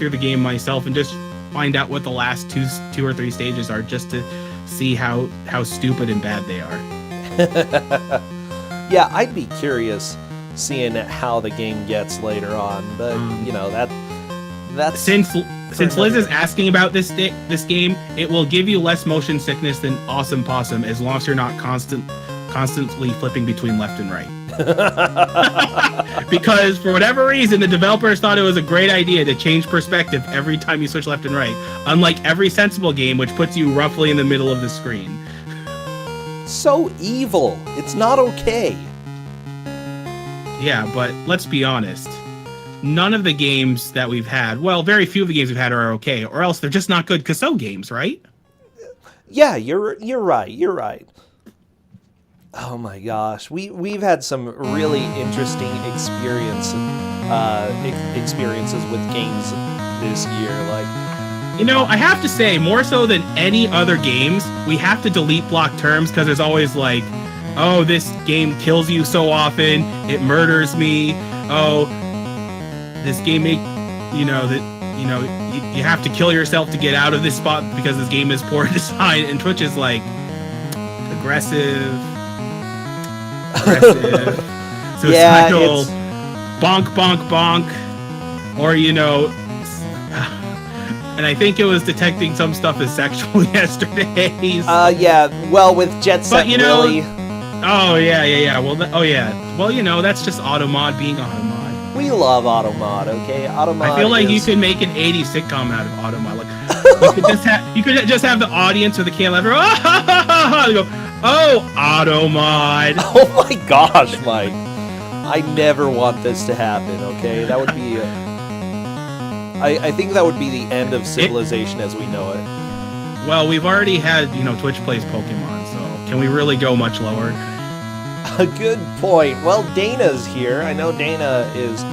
through the game myself and just find out what the last two or three stages are, just to see how stupid and bad they are. Yeah, I'd be curious seeing how the game gets later on, but that's since Liz is asking about this game, it will give you less motion sickness than Awesome Possum, as long as you're not constantly flipping between left and right. Because for whatever reason, the developers thought it was a great idea to change perspective every time you switch left and right, unlike every sensible game, which puts you roughly in the middle of the screen. So evil. It's not okay. Yeah, but let's be honest. None of the games that we've had, well, very few of the games we've had are okay, or else they're just not good Kusou games, right? Yeah, you're right. Oh my gosh, we've had some really interesting experiences with games this year. I have to say, more so than any other games, we have to delete block terms because there's always like, oh, this game kills you so often, it murders me. Oh, this game you have to kill yourself to get out of this spot because this game is poor design. And Twitch is like aggressive, suicidal, yeah, bonk, bonk, bonk, or and I think it was detecting some stuff as sexual yesterday. Yeah, well, with Jet Set Willy. Oh yeah. Well, that's just Automod being Automod. We love Automod, okay? Automod. I feel like you could make an 80s sitcom out of Automod. You could just have the audience with the camera. Go, oh, Automod. Oh my gosh, Mike. I never want this to happen, okay? That would be... I think that would be the end of civilization as we know it. Well, we've already had, Twitch plays Pokemon, so can we really go much lower? A good point. Well, Dana's here. I know Dana is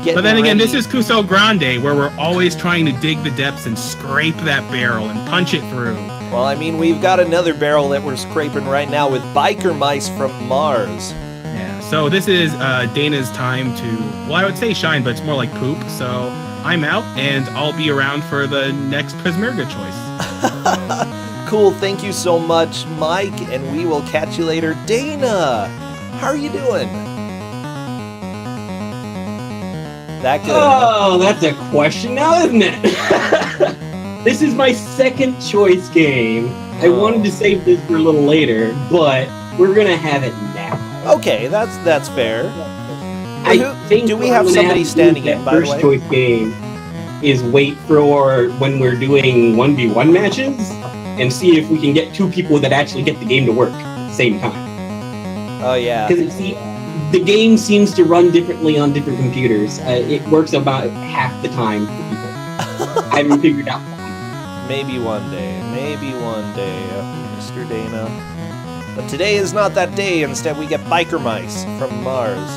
getting But then again, ready. this is Kusogrand3, where we're always trying to dig the depths and scrape that barrel and punch it through. Well, I mean, we've got another barrel that we're scraping right now with biker mice from Mars. Yeah, so this is Dana's time to, well, I would say shine, but it's more like poop. So I'm out, and I'll be around for the next Prismerga choice. Cool, thank you so much, Mike, and we will catch you later. Dana, how are you doing? That good? Oh, that's a question now, isn't it? This is my second choice game. I wanted to save this for a little later, but we're gonna have it now. Okay, that's fair. I think do we have somebody standing in, by the way? First choice game is wait for when we're doing 1v1 matches and see if we can get two people that actually get the game to work at the same time. Oh yeah. Because the game seems to run differently on different computers. It works about half the time for people. I haven't figured out why. Maybe one day, Mr. Dana. But today is not that day. Instead, we get biker mice from Mars.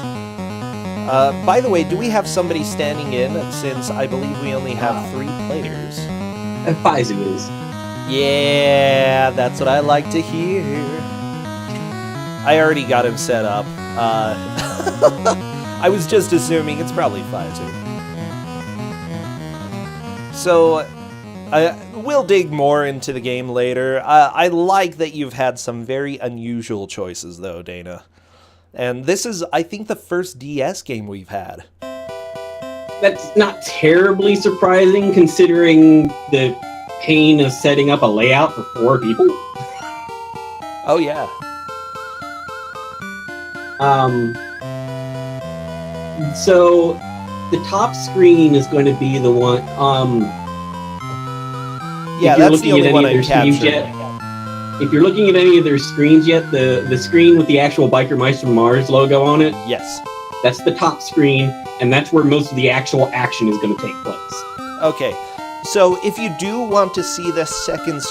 By the way, do we have somebody standing in, since I believe we only have 3 players? Paizu is. Yeah, that's what I like to hear. I already got him set up. I was just assuming it's probably Pfizer. So, we'll dig more into the game later. I like that you've had some very unusual choices, though, Dana. And this is, I think, the first DS game we've had. That's not terribly surprising, considering the pain of setting up a layout for 4 people. Oh, yeah. So the top screen is going to be the one, yeah, that's the only one I captured. If you're looking at any of their screens yet, the screen with the actual Biker Mice from Mars logo on it, yes, that's the top screen, and that's where most of the actual action is going to take place. Okay, so if you do want to see the second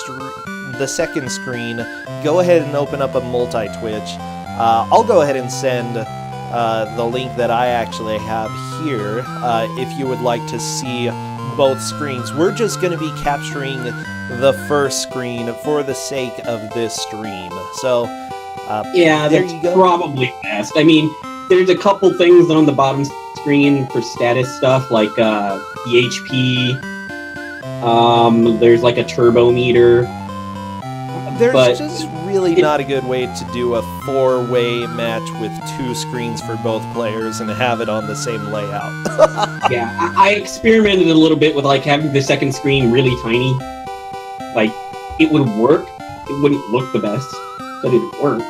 screen, go ahead and open up a multi-Twitch. I'll go ahead and send the link that I actually have here if you would like to see both screens. We're just going to be capturing the first screen for the sake of this stream. So, yeah, that's probably best. I mean, there's a couple things on the bottom screen for status stuff, like the HP There's like a turbo meter. There's But- just really not a good way to do a 4-way match with 2 screens for both players and have it on the same layout. Yeah, I experimented a little bit with like having the second screen really tiny. Like, it would work. It wouldn't look the best, but it'd work.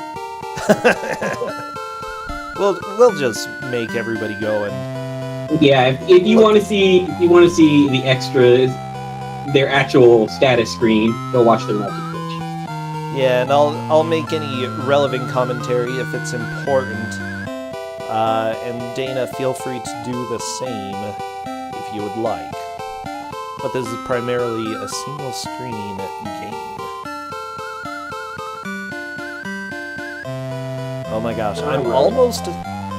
We'll just make everybody go and Yeah, if you want to see the extras, their actual status screen, go watch their Magic Twitch. yeah, and I'll make any relevant commentary if it's important. And Dana, feel free to do the same if you would like. But this is primarily a single screen game. Oh my gosh,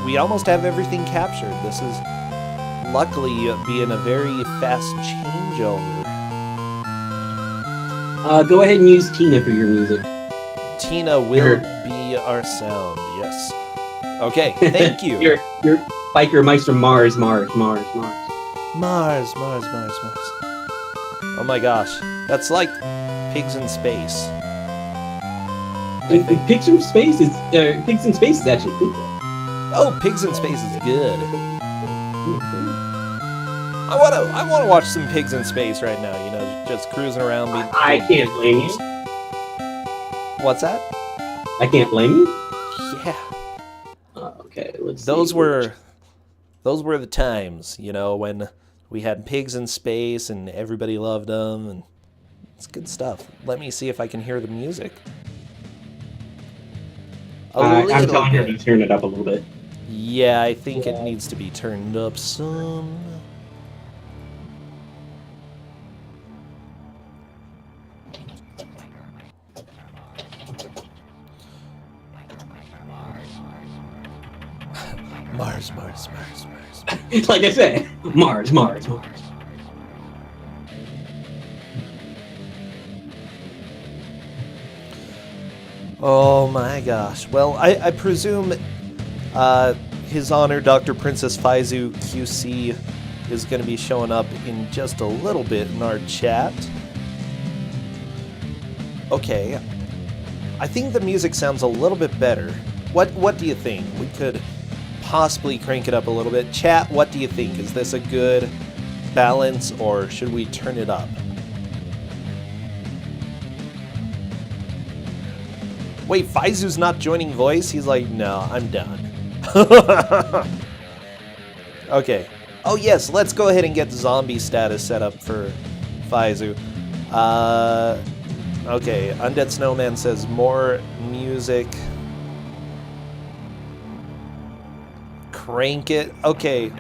we almost have everything captured. This is luckily being a very fast changeover. Go ahead and use Tina for your music. Tina will be our sound, yes. Okay, thank you. Your biker mice from Mars. Mars. Oh my gosh, that's like Pigs in Space. Pigs in Space is actually cool. Oh, Pigs in Space is good. I wanna watch some Pigs in Space right now. You know, just cruising around. I can't blame you. What's that? I can't blame you. Yeah. Okay, let's. Those were the times, you know, when we had Pigs in Space and everybody loved them, and it's good stuff. Let me see if I can hear the music. I'm telling her to turn it up a little bit. Yeah, I think it needs to be turned up some. Mars. Like I said, Mars. Oh my gosh. Well, I presume His Honor Dr. Princess Faizu QC is going to be showing up in just a little bit in our chat. Okay. I think the music sounds a little bit better. What do you think? We could possibly crank it up a little bit. Chat, what do you think? Is this a good balance, or should we turn it up? Wait, Faizu's not joining voice? He's like, no, I'm done. Okay. Oh yes, let's go ahead and get zombie status set up for Faizu. Okay, Undead Snowman says more music. Crank it. Okay.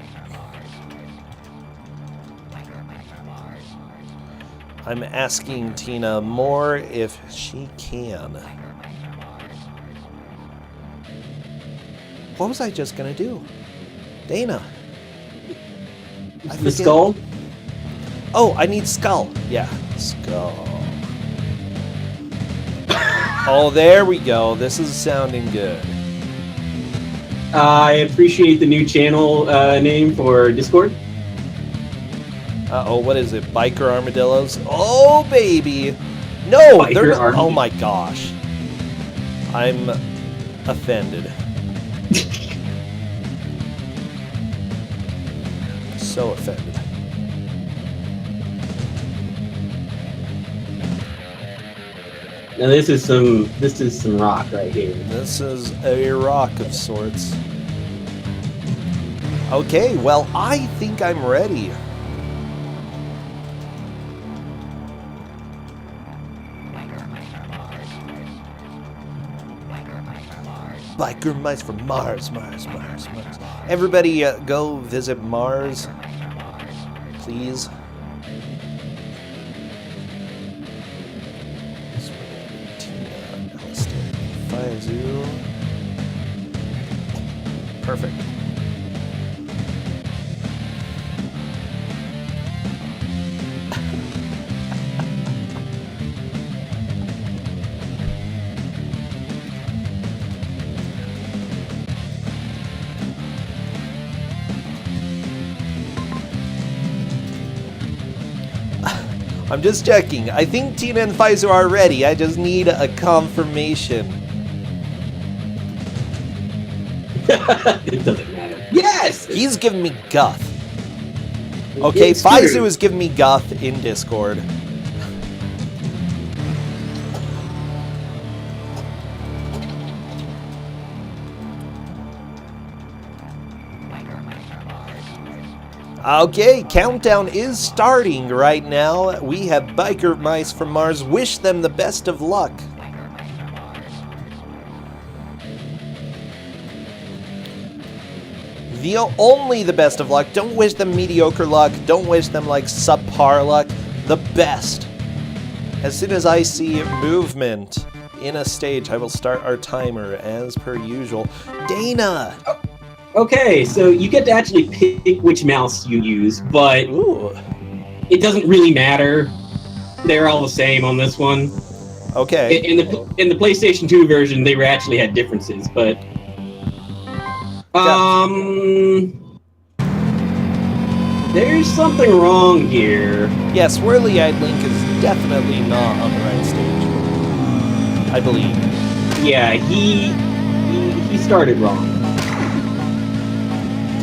I'm asking Tina more if she can. What was I just gonna do? Dana. The skull? Oh, I need skull. Yeah, skull. Oh, there we go. This is sounding good. I appreciate the new channel name for Discord. Uh-oh, what is it? Biker Armadillos? Oh, baby! No! Biker They're not. Oh Armadillo. my gosh. I'm offended. So offended. Now this is some rock right here. This is a rock of sorts. Okay, well, I think I'm ready. Biker mice from Mars. Everybody go visit Mars, please. Faizu. Perfect. I'm just checking. I think Tina and Pfizer are ready. I just need a confirmation. It doesn't matter. Yes! He's giving me guff. Okay, It's Pfizer true. is giving me guff in Discord. Okay, countdown is starting right now. We have biker mice from Mars. Wish them the best of luck. Only the best of luck. Don't wish them mediocre luck. Don't wish them like subpar luck. The best. As soon as I see movement in a stage, I will start our timer as per usual. Dana! Okay, so you get to actually pick which mouse you use, but Ooh. it doesn't really matter. They're all the same on this one. Okay. In the PlayStation 2 version, they actually had differences, but there's something wrong here. Yeah, swirly-eyed Link is definitely not on the right stage. I believe. Yeah, he started wrong.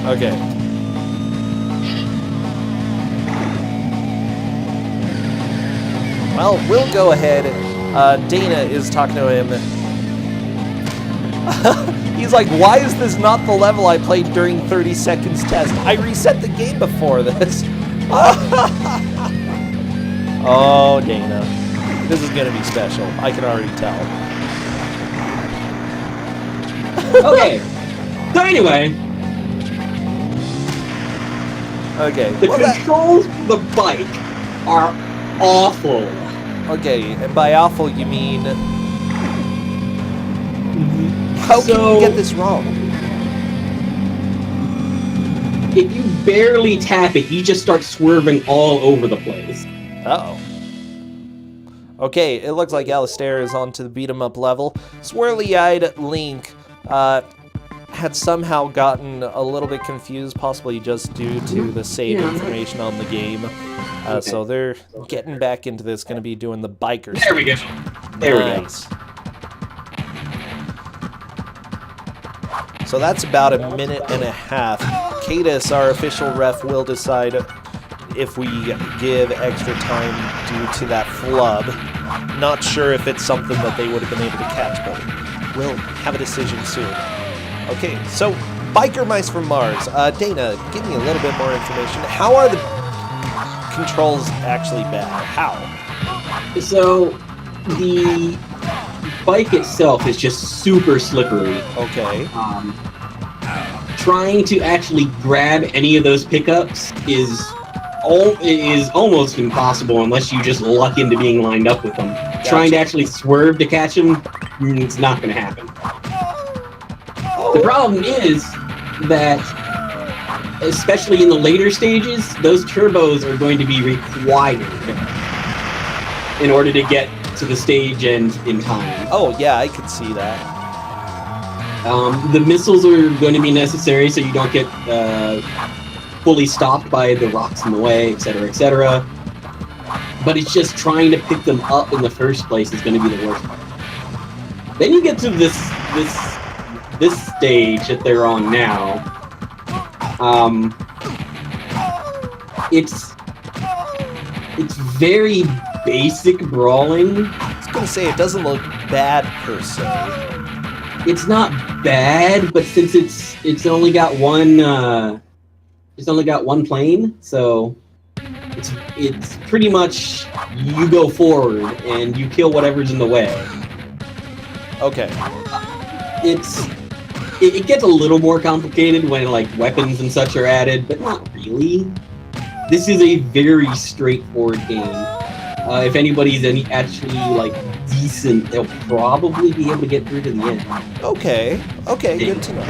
Okay. Well, we'll go ahead. Dana is talking to him. He's like, why is this not the level I played during 30 seconds test? I reset the game before this. Oh, Dana. This is gonna be special. I can already tell. Okay. So anyway, Okay. the controls for the bike are awful. Okay, and by awful you mean... How can So- you get this wrong? If you barely tap it, you just start swerving all over the place. Uh-oh. Okay, it looks like Alistair is on to the beat-em-up level. Swirly-eyed Link had somehow gotten a little bit confused, possibly just due to the save information on the game. So they're getting back into this, going to be doing the biker There we go. There we go. Nice. So that's about a minute and a half. Cadus, our official ref, will decide if we give extra time due to that flub. Not sure if it's something that they would have been able to catch, but we'll have a decision soon. Okay, so biker mice from Mars. Dana, give me a little bit more information. How are the controls actually bad? How? So the bike itself is just super slippery. Okay. Trying to actually grab any of those pickups is almost impossible unless you just luck into being lined up with them. Gotcha. Trying to actually swerve to catch them, it's not going to happen. The problem is that, especially in the later stages, those turbos are going to be required in order to get to the stage end in time. Oh, yeah, I could see that. The missiles are going to be necessary so you don't get fully stopped by the rocks in the way, etc., etc. But it's just trying to pick them up in the first place is going to be the worst part. Then you get to this stage that they're on now. It's very basic brawling. I was gonna say, it doesn't look bad per se. It's not bad, but since it's only got one plane, so it's pretty much you go forward and you kill whatever's in the way. Okay. It gets a little more complicated when like weapons and such are added, but not really. This is a very straightforward game. If anybody's actually like decent, they'll probably be able to get through to the end. Okay, good to know.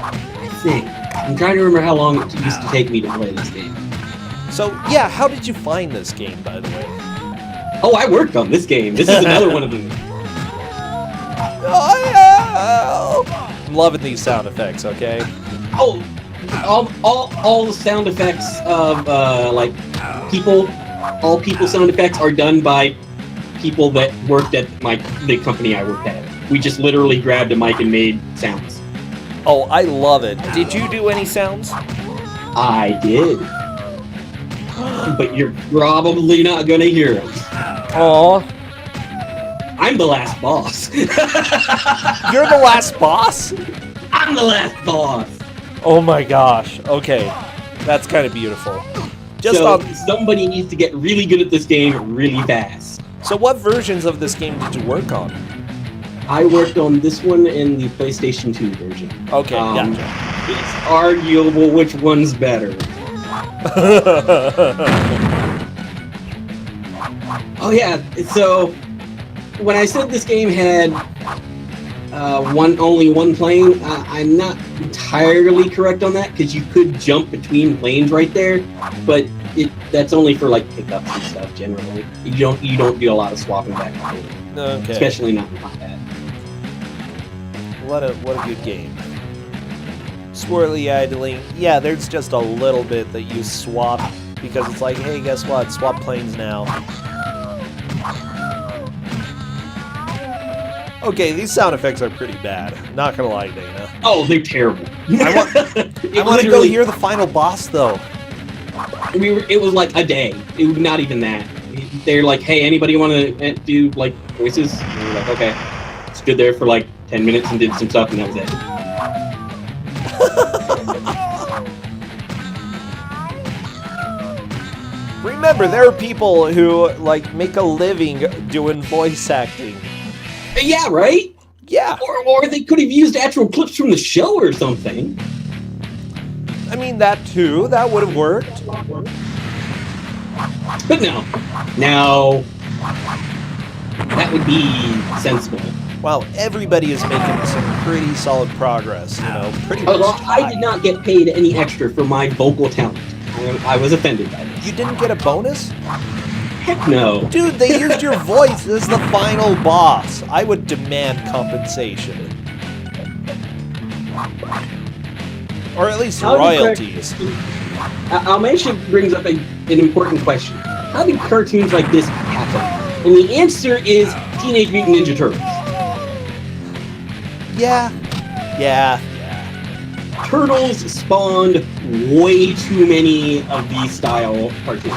I think. I'm trying to remember how long it used to take me to play this game. So, yeah, how did you find this game, by the way? Oh, I worked on this game. This is another one of them. Oh, yeah! I'm loving these sound effects, okay? Oh, all the sound effects of like all people sound effects are done by people that worked at the company I worked at. We just literally grabbed a mic and made sounds. Oh, I love it. Did you do any sounds? I did. But you're probably not gonna hear them. Aw. I'm the last boss. You're the last boss? I'm the last boss. Oh my gosh. Okay. That's kind of beautiful. Somebody needs to get really good at this game really fast. So what versions of this game did you work on? I worked on this one and the PlayStation 2 version. Okay, gotcha. It's arguable which one's better. Oh yeah, so when I said this game had only one plane, I'm not entirely correct on that because you could jump between planes right there, but that's only for like pickups and stuff generally. You don't do a lot of swapping back and forth, Okay. especially not in combat. What a good game. Swirly idling. Yeah, there's just a little bit that you swap because it's like, hey, guess what? Swap planes now. Okay, these sound effects are pretty bad. Not gonna lie, Dana. Oh, they're terrible. I want to go hear the final boss, though. It was like a day. It was not even that. They're like, hey, anybody want to do like voices? And we were like, okay. Stood there for like 10 minutes and did some stuff, and that was it. Remember, there are people who like make a living doing voice acting. Yeah, right? Yeah. Or they could have used actual clips from the show or something. I mean, that too. That would have worked. But no. Now, that would be sensible. Wow, everybody is making some pretty solid progress, you know. Pretty much. Well, I did not get paid any extra for my vocal talent. I was offended by this. You didn't get a bonus? Heck no. Dude, they used your voice as the final boss. I would demand compensation. Or at least royalties. Almeida brings up an important question. How did cartoons like this happen? And the answer is Teenage Mutant Ninja Turtles. Yeah. Turtles spawned way too many of these style cartoons.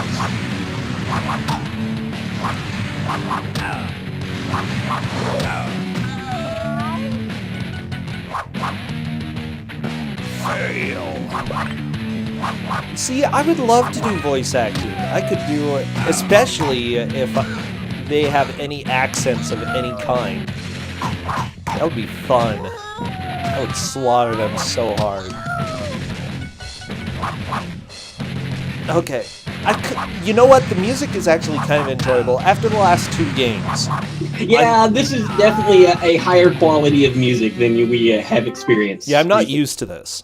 See, I would love to do voice acting. I could do it, especially if they have any accents of any kind. That would be fun. I would slaughter them so hard. Okay. You know what? The music is actually kind of enjoyable after the last two games. Yeah, this is definitely a higher quality of music than we have experienced. Yeah, I'm not used to this.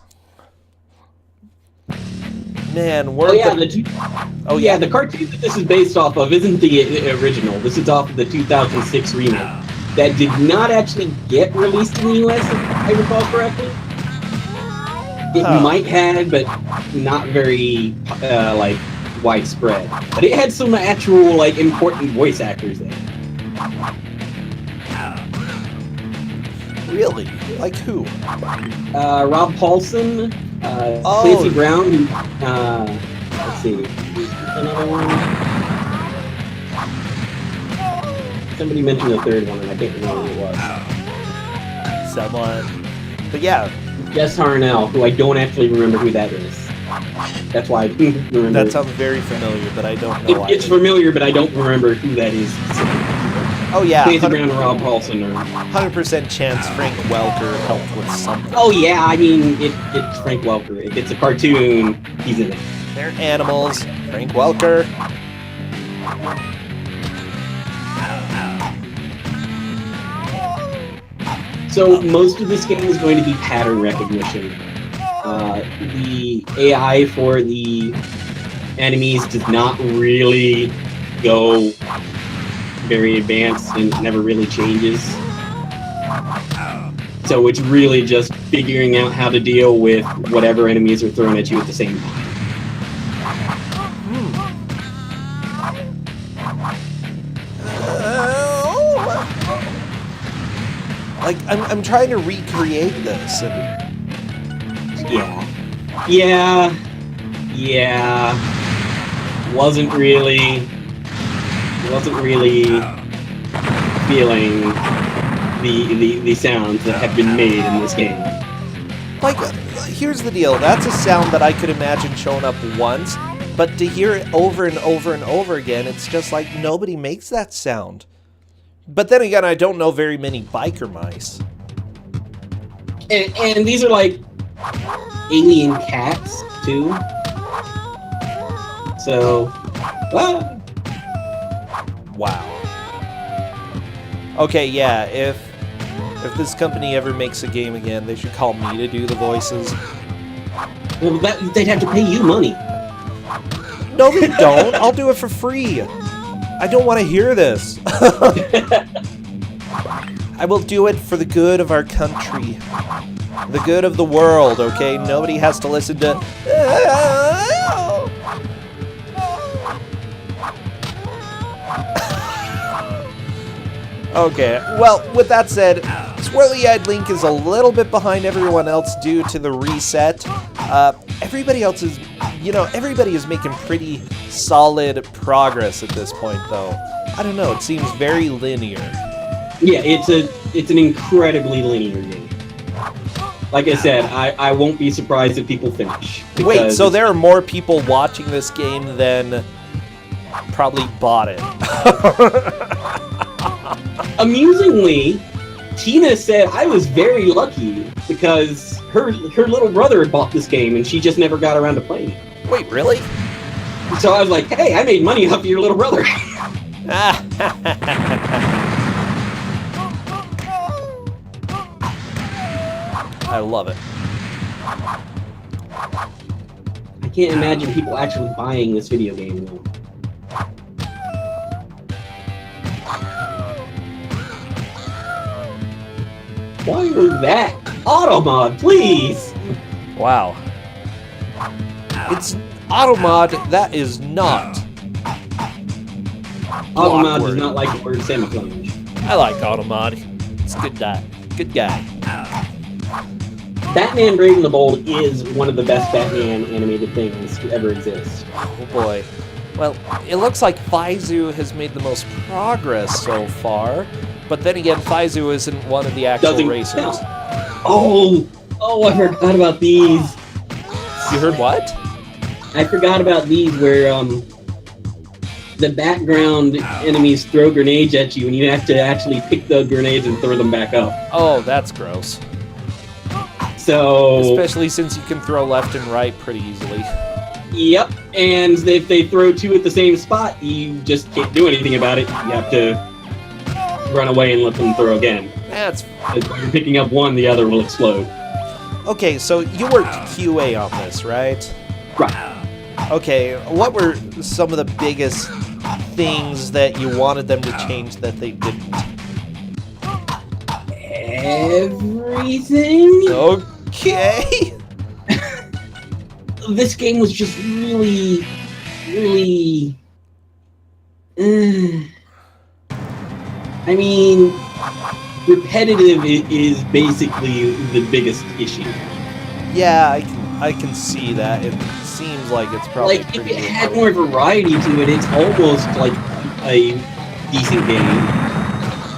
Man, the cartoon that this is based off of isn't the original. This is off of the 2006 remake that did not actually get released in the US, if I recall correctly. It might have, but not very widespread. But it had some actual important voice actors in it. Really? Like who? Rob Paulson, Clancy Brown. Let's see. Another one. Somebody mentioned the third one, and I can't remember who it was. Someone. But yeah. Jess Harnell, who I don't actually remember who that is. That's why I couldn't remember. That sounds very familiar, but I don't know. It's familiar, but I don't remember who that is specifically. Oh yeah, Clancy Brown and Rob Paulson are 100% chance Frank Welker helped with something. Oh yeah, I mean it's Frank Welker. If it's a cartoon, he's in it. They're animals. Frank Welker. So most of this game is going to be pattern recognition. The AI for the enemies does not really go very advanced and never really changes. So it's really just figuring out how to deal with whatever enemies are thrown at you at the same time. Like, I'm trying to recreate this. And... Yeah. Wasn't really feeling the sounds that have been made in this game. Like, here's the deal. That's a sound that I could imagine showing up once, but to hear it over and over and over again, it's just like nobody makes that sound. But then again, I don't know very many biker mice. And these are like alien cats too. So, well. Wow. Okay, yeah, if this company ever makes a game again, they should call me to do the voices. Well, they'd have to pay you money. No, they don't. I'll do it for free. I don't want to hear this. I will do it for the good of our country. The good of the world, okay? Nobody has to listen to... Okay, well, with that said, Swirly-Eyed Link is a little bit behind everyone else due to the reset. Everybody else is, everybody is making pretty solid progress at this point, though. I don't know, it seems very linear. Yeah, it's an incredibly linear game. Like I said, I won't be surprised if people finish. Wait, so there are more people watching this game than probably bought it. Amusingly, Tina said I was very lucky because her little brother had bought this game and she just never got around to playing it. Wait, really? So I was like, hey, I made money off of your little brother. I love it. I can't imagine people actually buying this video game though. Fire that Automod, please! Wow. It's Automod, that is not. Automod does not like the word camouflage. I like Automod. It's a good guy. Good guy. Batman Brave and the Bold is one of the best Batman animated things to ever exist. Oh boy. Well, it looks like Faizu has made the most progress so far, but then again, Faizu isn't one of the actual racers. No. Oh, I forgot about these. You heard what? I forgot about these where the background enemies throw grenades at you and you have to actually pick the grenades and throw them back up. Oh, that's gross. So, especially since you can throw left and right pretty easily. Yep, and if they throw two at the same spot, you just can't do anything about it. You have to run away and let them throw again. That's... If you're picking up one, the other will explode. Okay, so you worked QA on this, right? Right. Okay, what were some of the biggest things that you wanted them to change that they didn't? Everything? Okay. This game was just really... I mean, repetitive is basically the biggest issue. Yeah, I can see that. It seems like it's probably like if it had more variety to it, it's almost like a decent game.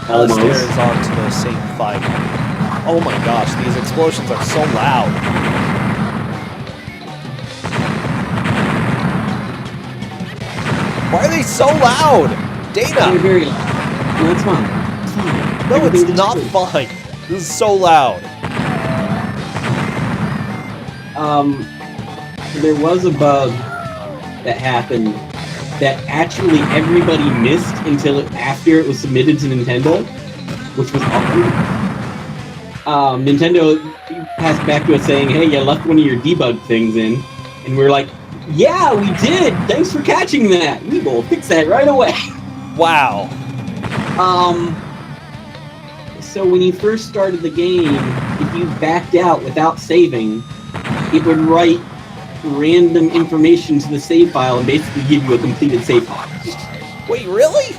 Almost. Stairs onto the same fight. Oh my gosh, these explosions are so loud. Why are they so loud? Dana! They're very loud. No, it's fine. It's fine. No, it's not fine. This is so loud. There was a bug that happened that actually everybody missed until after it was submitted to Nintendo, which was awkward. Nintendo passed back to us saying, hey, you left one of your debug things in. And we were like, yeah, we did! Thanks for catching that! We will fix that right away! Wow. So when you first started the game, if you backed out without saving, it would write random information to the save file and basically give you a completed save file. Wait, really?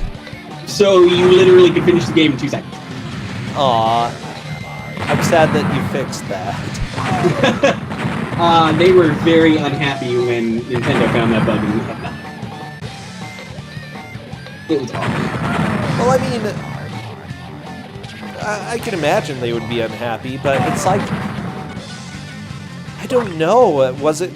So you literally could finish the game in 2 seconds. Aw. I'm sad that you fixed that. They were very unhappy when Nintendo found that bug and we had nothing. It was awful. Well, I mean, I can imagine they would be unhappy, but it's like, I don't know, was it...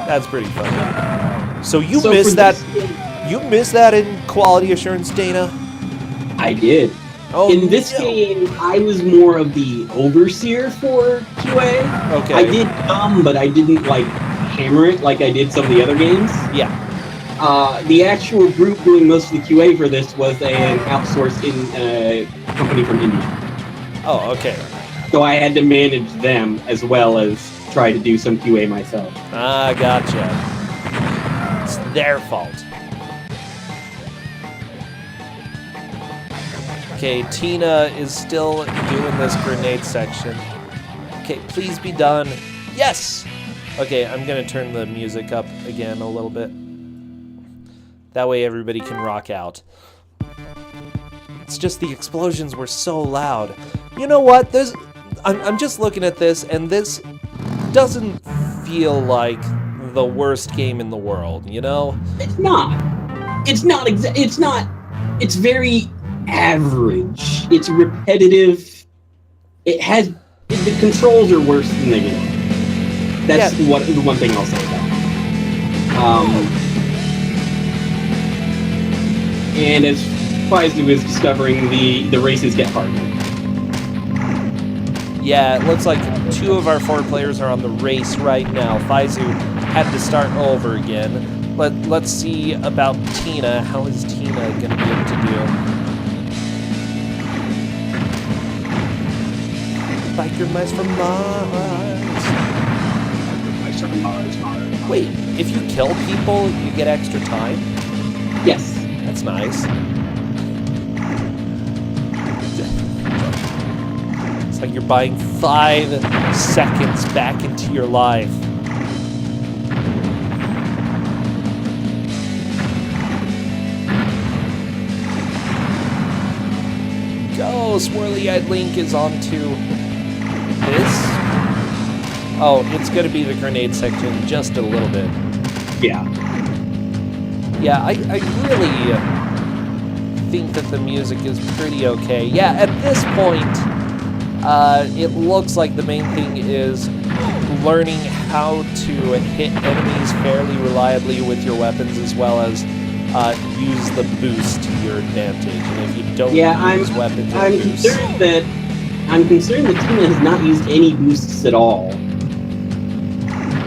That's pretty funny. So you missed that... You missed that in quality assurance, Dana? I did. Oh, in this game, I was more of the overseer for QA. Okay. I did but I didn't like hammer it like I did some of the other games. Yeah. The actual group doing most of the QA for this was an outsourced company from India. Oh, okay. So I had to manage them as well as try to do some QA myself. Ah, gotcha. It's their fault. Okay, Tina is still doing this grenade section. Okay, please be done. Yes! Okay, I'm gonna turn the music up again a little bit. That way everybody can rock out. It's just the explosions were so loud. You know what? I'm just looking at this, and this doesn't feel like the worst game in the world, you know? It's not. It's not. It's very average. It's repetitive. The controls are worse than the game. That's the one thing I'll say about it. And as Faizu is discovering, the races get harder. Yeah, it looks like 2 of our 4 players are on the race right now. Faizu had to start over again. Let's see about Tina. How is Tina going to be able to do? Biker mice from Mars. Wait, if you kill people, you get extra time? Yes. That's nice. It's like you're buying 5 seconds back into your life. Go! Swirly-eyed Link is onto this. Oh, it's going to be the grenade section just a little bit. Yeah. Yeah, I really think that the music is pretty okay. Yeah, at this point, it looks like the main thing is learning how to hit enemies fairly reliably with your weapons, as well as use the boost to your advantage. And if you don't use weapons or boosts... I'm concerned that Tina has not used any boosts at all.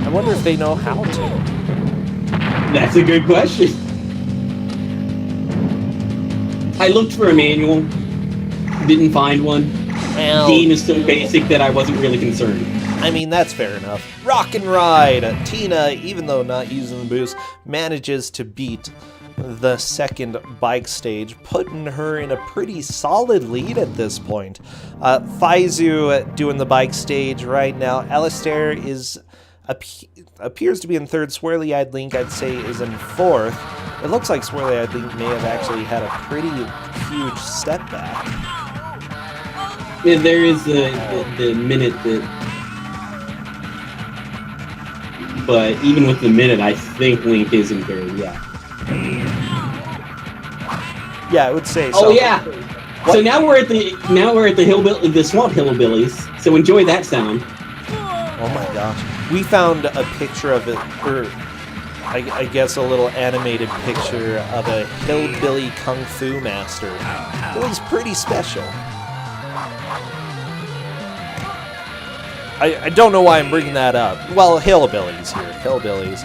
I wonder if they know how to. That's a good question. I looked for a manual, didn't find one. Well, the game is so basic that I wasn't really concerned. I mean, that's fair enough. Rock and Ride! Tina, even though not using the boost, manages to beat the second bike stage, putting her in a pretty solid lead at this point. Faizu doing the bike stage right now. Alistair appears to be in 3rd. Swirly-eyed Link, I'd say, is in 4th. It looks like Swirly-eyed Link may have actually had a pretty huge step back. Yeah, there is the minute that... But even with the minute, I think Link is in 3rd, yeah. Yeah, I would say so. Oh yeah. What? So now we're at the swamp hillbillies. So enjoy that sound. Oh my gosh. We found a picture of it, or I guess a little animated picture of a hillbilly kung fu master. It was pretty special. I don't know why I'm bringing that up. Well, hillbillies here. Hillbillies.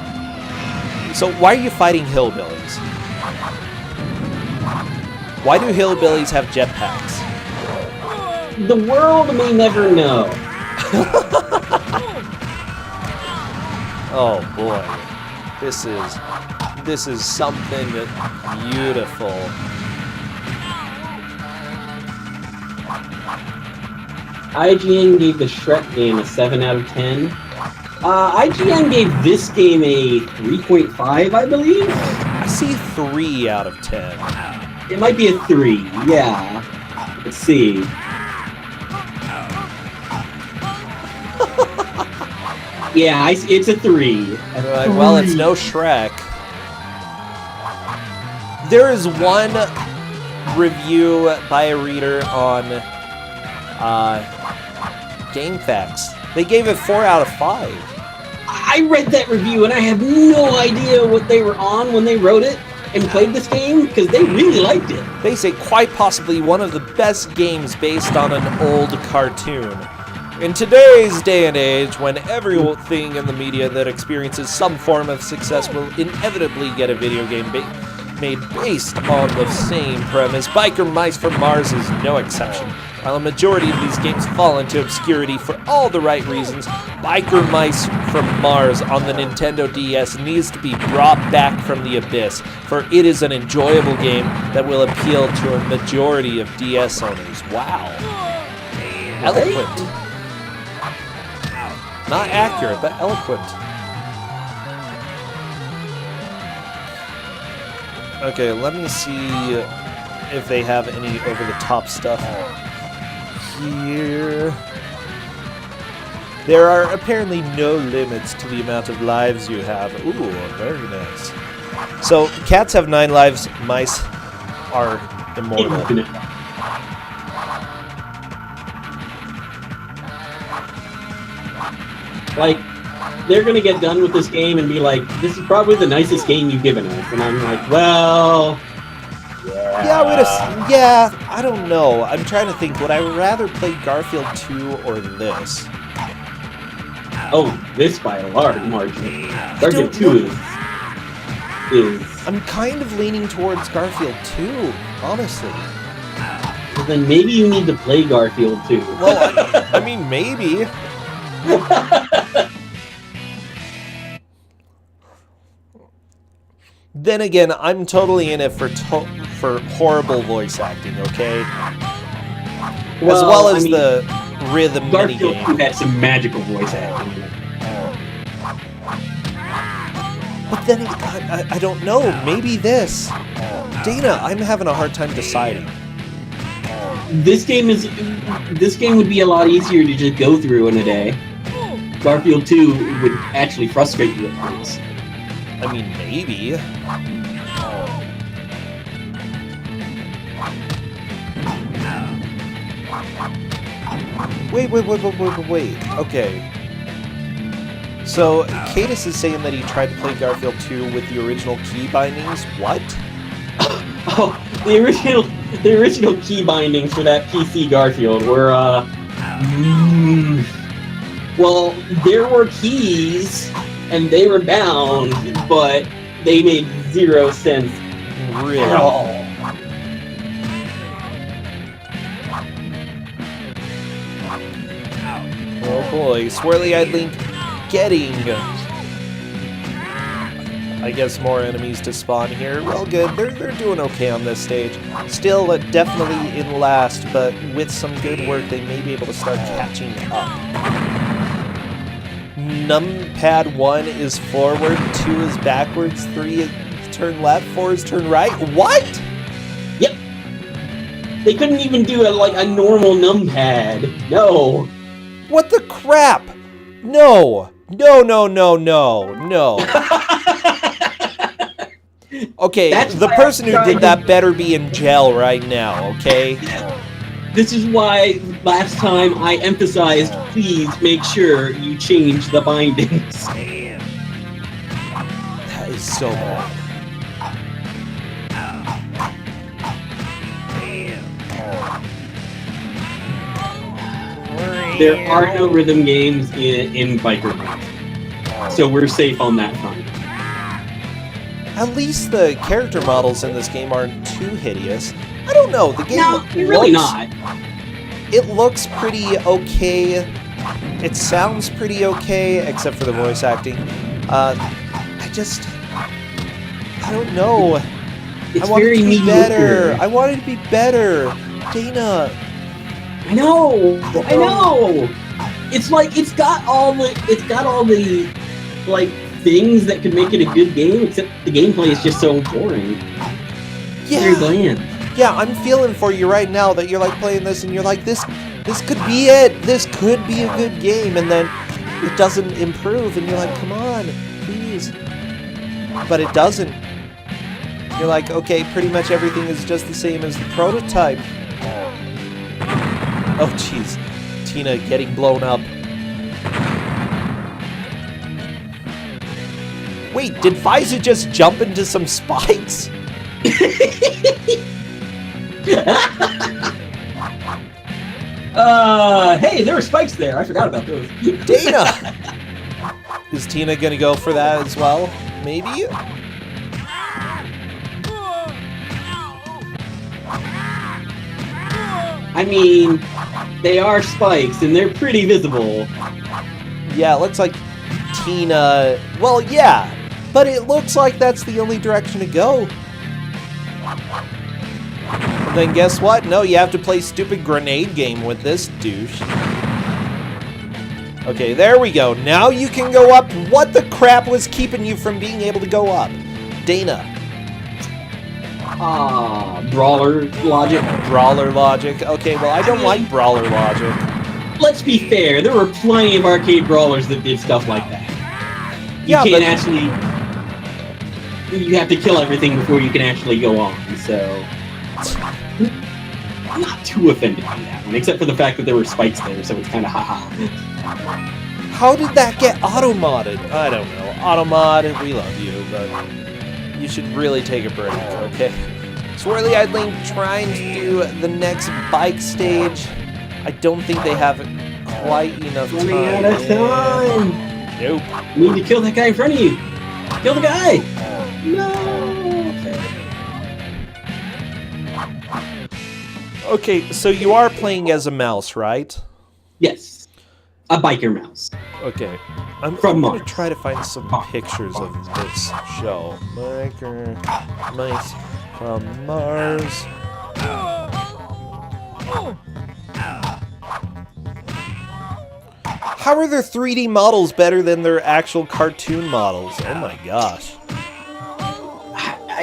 So why are you fighting hillbillies? Why do hillbillies have jetpacks? The world may never know. Oh boy, this is something beautiful. IGN gave the Shrek game a 7 out of 10. IGN gave this game a 3.5, I believe. I see 3 out of 10. It might be a 3. Yeah. Let's see. Yeah, it's a 3. Well, it's no Shrek. There is one review by a reader on GameFAQs. They gave it 4 out of 5. I read that review and I have no idea what they were on when they wrote it and played this game, because they really liked it. They say quite possibly one of the best games based on an old cartoon. In today's day and age, when everything in the media that experiences some form of success will inevitably get a video game made based on the same premise, Biker Mice from Mars is no exception. While a majority of these games fall into obscurity for all the right reasons, Biker Mice from Mars on the Nintendo DS needs to be brought back from the abyss, for it is an enjoyable game that will appeal to a majority of DS owners. Wow. Eloquent. Not accurate, but eloquent. Okay, let me see if they have any over-the-top stuff here. There are apparently no limits to the amount of lives you have. Ooh, very nice. So, cats have 9 lives, mice are immortal. Infinite. Like, they're gonna get done with this game and be like, this is probably the nicest game you've given us. And I'm like, well... Yeah, I don't know. I'm trying to think, would I rather play Garfield 2 or this? Oh, this by a large margin. Garfield 2 is... I'm kind of leaning towards Garfield 2, honestly. Well, then maybe you need to play Garfield 2. Well, I mean, maybe. Then again, I'm totally in it for horrible voice acting, okay? As well as the rhythm Garfield minigame. 2 had some magical voice acting in it. But then, I don't know, maybe this. Dana, I'm having a hard time deciding. This game would be a lot easier to just go through in a day. Garfield 2 would actually frustrate you at times. I mean, maybe. Wait. Okay. So, Cadus is saying that he tried to play Garfield 2 with the original key bindings. What? Oh, the original key bindings for that PC Garfield were, well, there were keys, and they were bound, but they made 0 sense Really? at all. Oh boy, Swirly-Eyed Link getting, I guess, more enemies to spawn here. Well, good. They're doing okay on this stage. Still definitely in last, but with some good work, they may be able to start catching up. Numpad 1 is forward, 2 is backwards, 3 is turn left, 4 is turn right. What? Yep. They couldn't even do a normal numpad. No. What the crap? No. Okay, That's the why person I'm who did trying that better be in jail right now, okay? This is why last time I emphasized, please make sure you change the bindings. That is so bad. There are no rhythm games in Biker Mice, so we're safe on that front. At least the character models in this game aren't too hideous. I don't know, the game No, you're really not. It looks pretty okay. It sounds pretty okay, except for the voice acting. I don't know. It's I want very it to be mediocre. better. I want it to be better. Dana. I know. It's like it's got all the things that could make it a good game, except the gameplay is just so boring. Very bland. Yeah, I'm feeling for you right now that you're like playing this and you're like, this could be it. This could be a good game, and then it doesn't improve, and you're like, come on, please. But it doesn't. You're like, okay, pretty much everything is just the same as the prototype. Oh, jeez. Tina getting blown up. Wait, did Faiza just jump into some spikes? Hey, there were spikes there. I forgot about those. Dana! Is Tina gonna go for that as well? Maybe? I mean, they are spikes, and they're pretty visible. Yeah, it looks like Tina... Well, yeah, but it looks like that's the only direction to go. And then guess what? No, you have to play stupid grenade game with this douche. Okay, there we go. Now you can go up. What the crap was keeping you from being able to go up? Dana. Brawler logic. Brawler logic. Okay, well, I don't like brawler logic. Let's be fair, there were plenty of arcade brawlers that did stuff like that. You can't actually... You have to kill everything before you can actually go on, so... I'm not too offended by that one, except for the fact that there were spikes there, so it's kind of haha. How did that get auto-modded? I don't know. Auto-mod, we love you, but you should really take a break, okay? Swirly-Eyed Link trying to do the next bike stage. I don't think they have quite enough time. Running out of time! Nope. You need to kill that guy in front of you! Kill the guy! No! Okay, so you are playing as a mouse, right? Yes. A biker mouse. Okay. I'm From going to Mars. try to find some pictures of this show. Biker mice from Mars. How are their 3D models better than their actual cartoon models? Oh my gosh.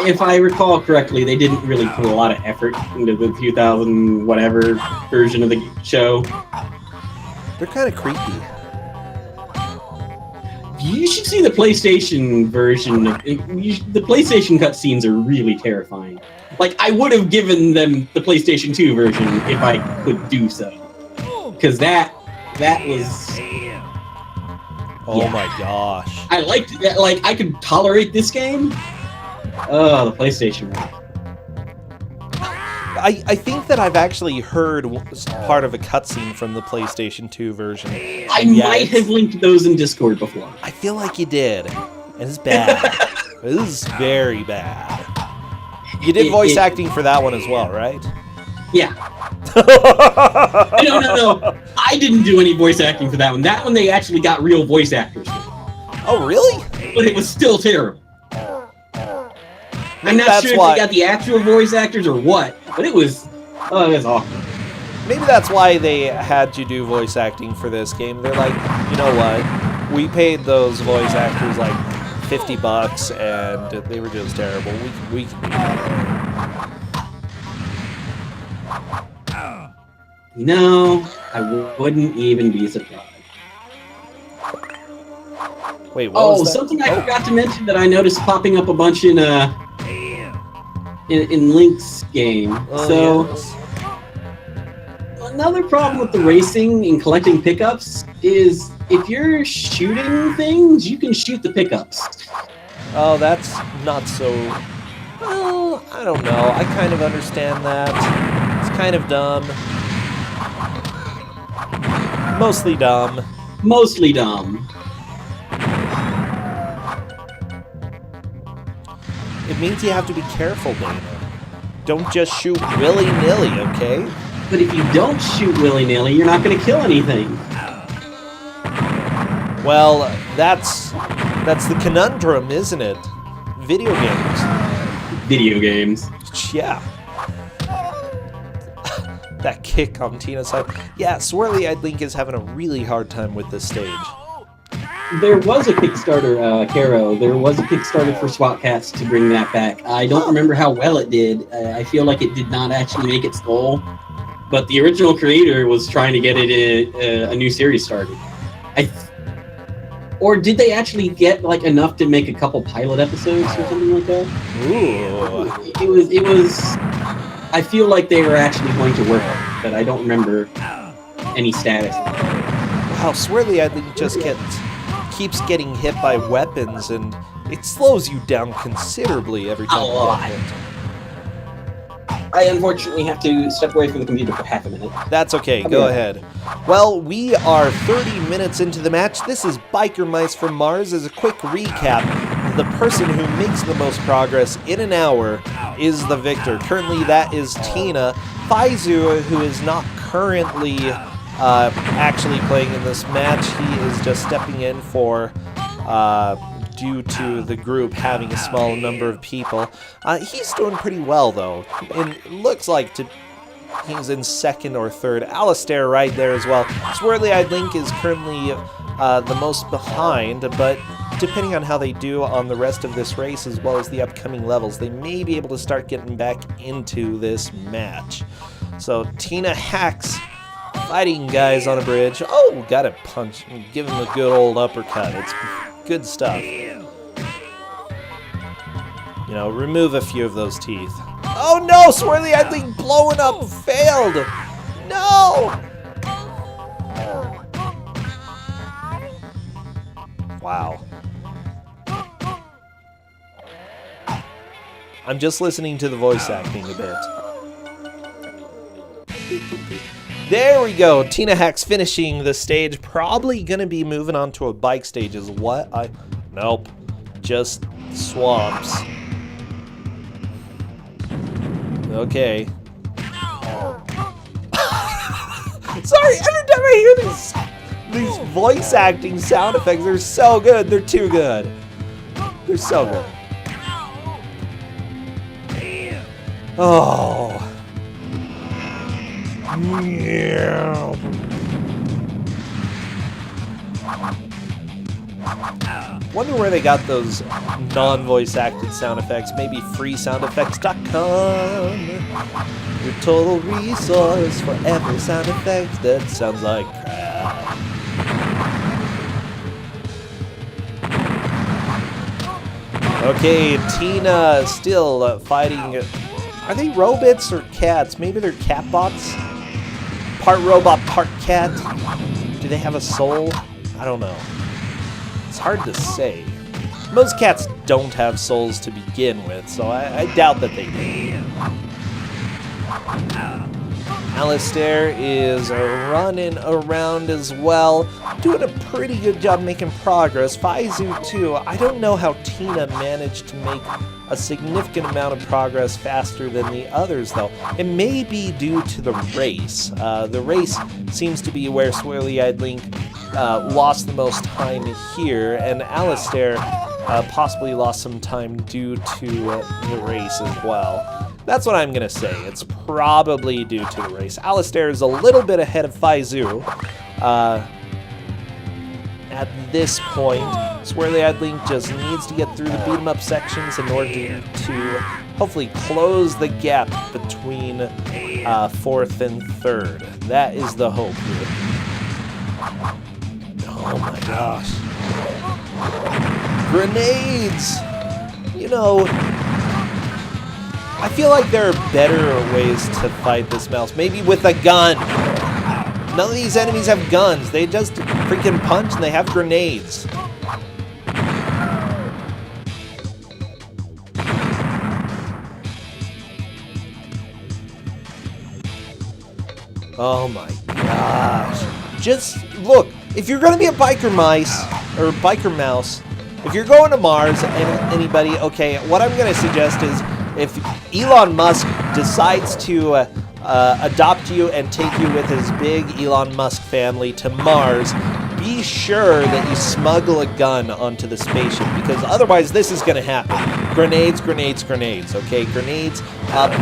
If I recall correctly, they didn't really put a lot of effort into the 2000 whatever version of the show. They're kind of creepy. You should see the PlayStation version. The PlayStation cutscenes are really terrifying. Like, I would have given them the PlayStation 2 version if I could do so. Because that was... Oh my gosh. I liked that. Like, I could tolerate this game. Oh, the PlayStation one. I think that I've actually heard part of a cutscene from the PlayStation 2 version. I might have linked those in Discord before. I feel like you did. And it's bad. It is very bad. You did voice acting for that one as well, right? Yeah. No. I didn't do any voice acting for that one. That one they actually got real voice actors for. Oh, really? But it was still terrible. I'm not that's sure if why- they got the actual voice actors or what, but it was... Oh, it was awkward. Maybe that's why they had you do voice acting for this game. They're like, you know what? We paid those voice actors like $50 and they were just terrible. We can do that. No, I wouldn't even be surprised. Wait, what was that? Something I forgot to mention that I noticed popping up a bunch in Link's game. Yes. Another problem with the racing and collecting pickups is if you're shooting things, you can shoot the pickups. Oh, that's not so... Well, I don't know. I kind of understand that. It's kind of dumb. Mostly dumb. Mostly dumb. It means you have to be careful, Dana. Don't just shoot willy-nilly, okay? But if you don't shoot willy-nilly, you're not going to kill anything. Well, that's the conundrum, isn't it? Video games. Video games. Yeah. That kick on Tina's side. Yeah, Swirly-Eyed Link is having a really hard time with this stage. There was a Kickstarter, Caro. There was a Kickstarter for SWAT Cats to bring that back. I don't remember how well it did. I feel like it did not actually make its goal, but the original creator was trying to get it a new series started. Or did they actually get like enough to make a couple pilot episodes or something like that? Ooh. It was. I feel like they were actually going to work, but I don't remember any status. Wow, Swirly Eyed Link just keeps getting hit by weapons, and it slows you down considerably every time you get hit. I unfortunately have to step away from the computer for half a minute. That's okay, go ahead. Well, we are 30 minutes into the match. This is Biker Mice from Mars. As a quick recap, the person who makes the most progress in an hour is the victor. Currently, that is Tina. Faizu, who is not currently actually playing in this match, he is just stepping in for... due to the group having a small number of people. He's doing pretty well, though. And it looks like he's in second or third. Alistair right there as well. Swirly Eyed Link is currently the most behind, but depending on how they do on the rest of this race as well as the upcoming levels, they may be able to start getting back into this match. So Tina Hacks fighting guys on a bridge. Oh, got a punch. Give him a good old uppercut. It's good stuff. You know, remove a few of those teeth. Oh no! Swirly Eyed Link blowing up! Failed! No! Wow. I'm just listening to the voice acting a bit. There we go. Tina Hacks finishing the stage. Probably gonna be moving on to a bike stage is what nope. Just swamps. Okay. Sorry, every time I hear these voice acting sound effects, they're so good. They're too good. They're so good. Oh. Yeah. Wonder where they got those non-voice acted sound effects. Maybe freesoundeffects.com. Your total resource for every sound effect that sounds like crap. Okay, Tina still fighting. Are they robots or cats? Maybe they're cat bots? Part robot, part cat? Do they have a soul? I don't know. It's hard to say. Most cats don't have souls to begin with, so I doubt that they do. Alistair is running around as well, doing a pretty good job making progress. Faizu too. I don't know how Tina managed to make a significant amount of progress faster than the others, though. It may be due to the race. The race seems to be where Swirly Eyed Link lost the most time here, and Alistair possibly lost some time due to the race as well. That's what I'm gonna say. It's probably due to the race. Alistair is a little bit ahead of Faizu. At this point, Swirly Eyed Link just needs to get through the beat-em-up sections in order to hopefully close the gap between fourth and third. That is the hope here. Oh my gosh. Grenades! You know, I feel like there are better ways to fight this mouse. Maybe with a gun. None of these enemies have guns. They just freaking punch and they have grenades. Oh my gosh. Just look, if you're gonna be a biker mice, or biker mouse, if you're going to Mars, anybody, okay, what I'm gonna suggest is if Elon Musk decides to adopt you and take you with his big Elon Musk family to Mars, be sure that you smuggle a gun onto the spaceship, because otherwise this is going to happen. Grenades, grenades, grenades, okay? Grenades up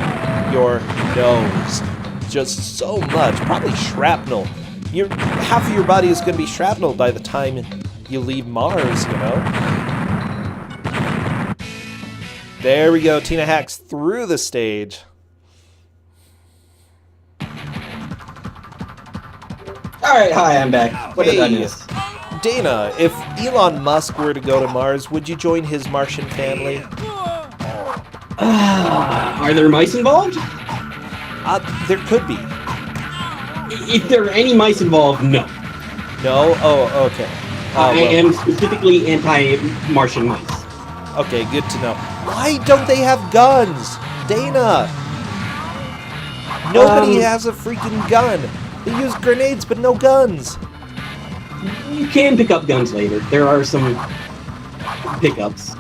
your nose. Just so much. Probably shrapnel. Half of your body is going to be shrapnel by the time you leave Mars, you know? There we go. Tina hacks through the stage. Alright, hi, I'm back. What did I miss? Dana, if Elon Musk were to go to Mars, would you join his Martian family? Are there mice involved? There could be. If there are any mice involved, no. No? Oh, okay. I am specifically anti-Martian mice. Okay, good to know. Why don't they have guns? Dana! Nobody has a freaking gun. They use grenades, but no guns. You can pick up guns later. There are some pickups.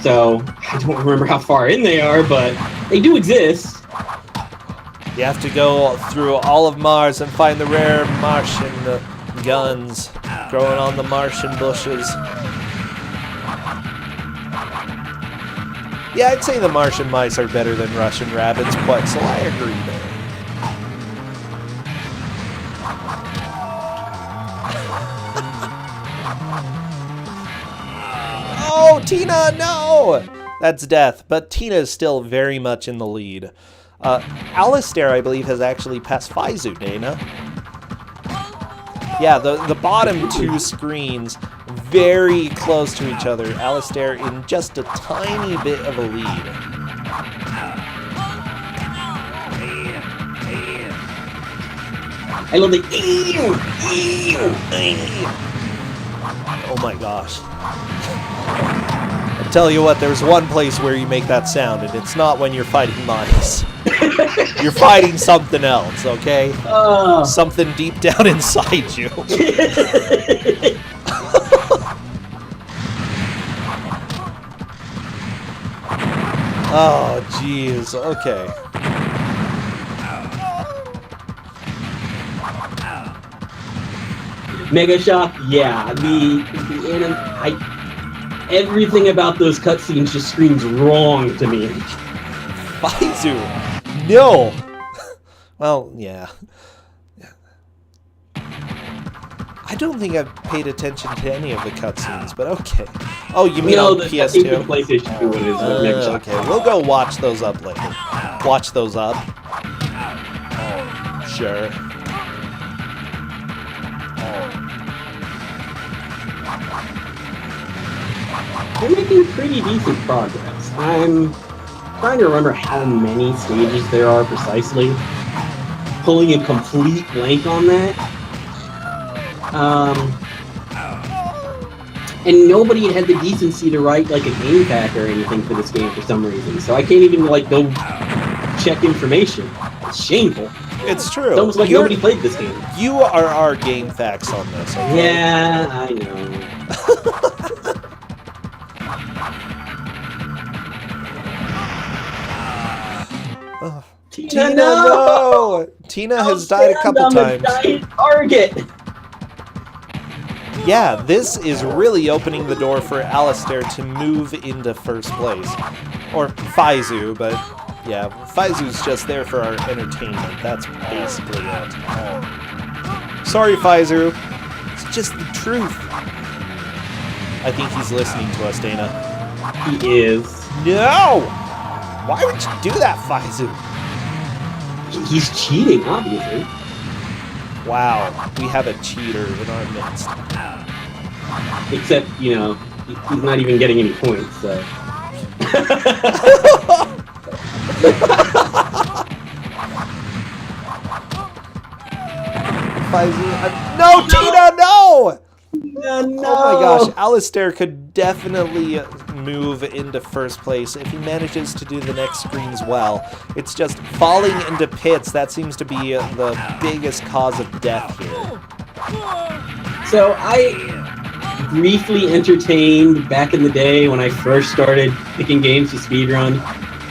So, I don't remember how far in they are, but they do exist. You have to go through all of Mars and find the rare Martian guns growing on the Martian bushes. Yeah, I'd say the Martian mice are better than Russian rabbits, but so I agree there. Oh, Tina, no! That's death, but Tina is still very much in the lead. Alistair, I believe, has actually passed Faizu, Dana. Yeah, the bottom two screens very close to each other. Alistair in just a tiny bit of a lead. I love the Oh my gosh. I tell you what, there's one place where you make that sound, and it's not when you're fighting mice. You're fighting something else, okay? Something deep down inside you. Oh, jeez. Okay. Mega Shock, yeah. Everything about those cutscenes just screams wrong to me. Faizu! No! Well, yeah. I don't think I've paid attention to any of the cutscenes, but okay. Oh, you mean on the PS2? PlayStation 2 one is Mega Shock. Okay, we'll go watch those up later. Watch those up. Sure. They're making pretty decent progress. I'm trying to remember how many stages there are precisely. Pulling a complete blank on that. And nobody had the decency to write like a game pack or anything for this game for some reason. So I can't even like go check information. It's shameful. It's true. It's almost like nobody played this game. You are our game facts on this, okay? Yeah, I know. Tina, no! Tina has died a couple times. Target. Yeah, this is really opening the door for Alistair to move into first place. Or Faizu, but yeah, Faizu's just there for our entertainment. That's basically it. Sorry, Faizu. It's just the truth. I think he's listening to us, Dana. He is. No! Why would you do that, Faizu? He's cheating, obviously. Wow, we have a cheater in our midst. Except, you know, he's not even getting any points, so. No, Tina, no! No! Oh my gosh, Alistair could definitely move into first place if he manages to do the next screens well. It's just falling into pits that seems to be the biggest cause of death here. So I briefly entertained back in the day when I first started picking games to speedrun,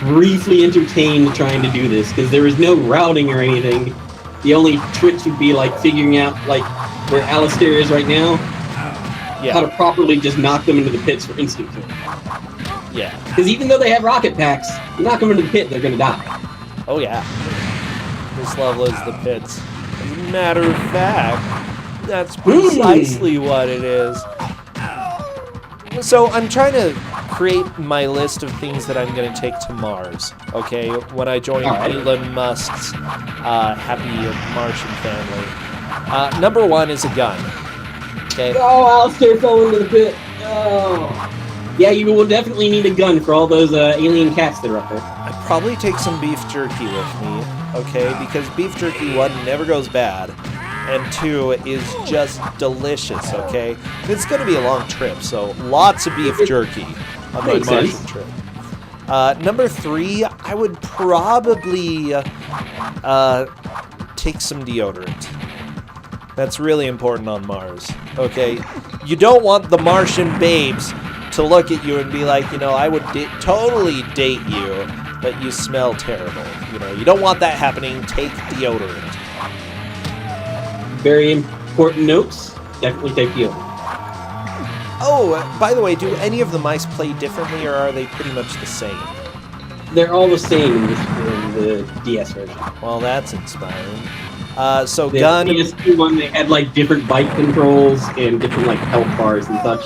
briefly entertained trying to do this because there was no routing or anything. The only tricks would be like figuring out like where Alistair is right now. Yeah. How to properly just knock them into the pits for instant kill. Yeah. Because even though they have rocket packs, you knock them into the pit, they're gonna die. Oh yeah. This level is the pits. As a matter of fact, That's precisely what it is. So I'm trying to create my list of things that I'm going to take to Mars, okay, when I join Elon Musk's happy Martian family. Number 1 is a gun, okay? Oh, Alistair fell into the pit. Oh. Yeah, you will definitely need a gun for all those alien cats that are up there. I'd probably take some beef jerky with me, okay, because beef jerky, 1, never goes bad, and 2, is just delicious, okay? It's going to be a long trip, so lots of beef jerky on my Martian trip. Number 3, I would probably take some deodorant. That's really important on Mars, okay? You don't want the Martian babes to look at you and be like, you know, I would totally date you, but you smell terrible. You know, you don't want that happening. Take deodorant. Very important notes. Definitely take deodorant. Oh, by the way, do any of the mice play differently, or are they pretty much the same? They're all the same in the DS version. Well, that's inspiring. So the gun. The PS2 one, they had like different bike controls and different like health bars and such.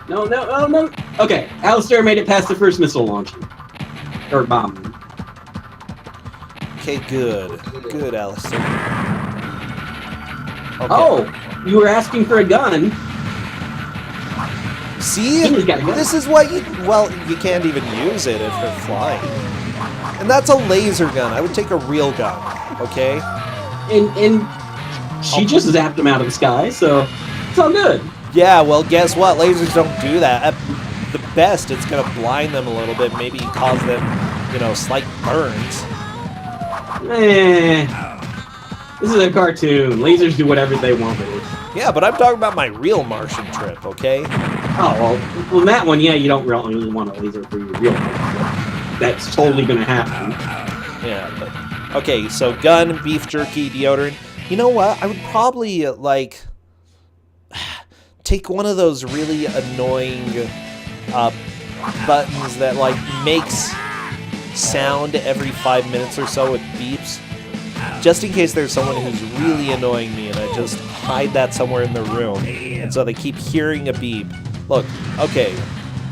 No. Okay, Alistair made it past the first missile launch. Or bomb. Okay, good. Good, Alistair. Okay. Oh, you were asking for a gun. See? This is what you... Well, you can't even use it if they're flying. And that's a laser gun. I would take a real gun, okay? And she just zapped him out of the sky, so it's all good. Yeah, well, guess what? Lasers don't do that. At the best, it's going to blind them a little bit, maybe cause them, you know, slight burns. This is a cartoon. Lasers do whatever they want with it. Yeah, but I'm talking about my real Martian trip, okay? Oh, well, that one, yeah, you don't really want a laser for your real Martian trip. That's totally going to happen. Yeah, but... Okay, so gun, beef jerky, deodorant. You know what? I would probably, like... take one of those really annoying buttons that like makes sound every 5 minutes or so. It beeps, just in case there's someone who's really annoying me, and I just hide that somewhere in the room, and so they keep hearing a beep. Look, okay,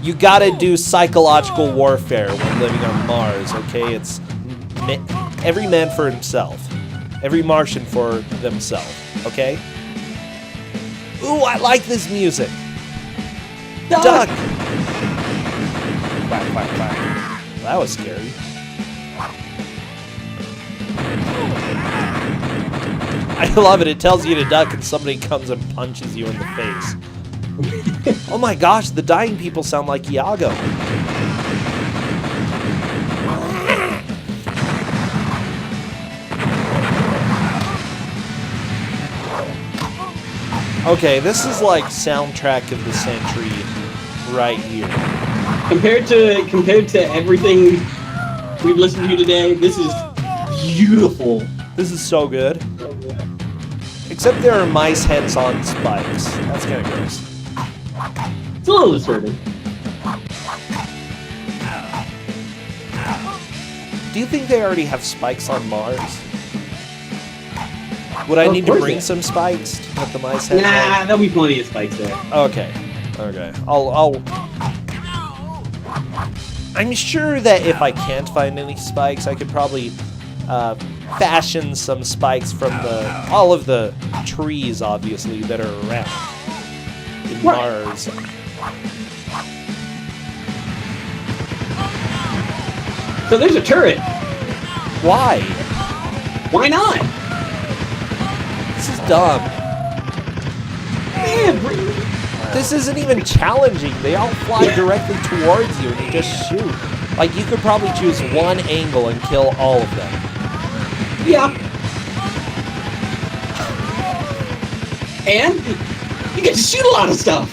you gotta do psychological warfare when living on Mars, okay? It's every man for himself, every Martian for themselves, okay? Ooh, I like this music. Duck! Quack, quack, quack. That was scary. I love it. It tells you to duck and somebody comes and punches you in the face. Oh my gosh, the dying people sound like Iago. Okay, this is like soundtrack of the century right here. Compared to everything we've listened to today, this is beautiful. This is so good. Except there are mice heads on spikes. That's kind of gross. It's a little disturbing. Do you think they already have spikes on Mars? Would I need to bring some spikes to put the mice heads on? Nah, there'll be plenty of spikes there. Okay. I'm sure that if I can't find any spikes, I could probably fashion some spikes from all of the trees, obviously, that are around in Mars. So there's a turret. Why? Why not? This is dumb. This isn't even challenging. They all fly directly towards you and you just shoot. Like, you could probably choose one angle and kill all of them. Yeah. And you get to shoot a lot of stuff.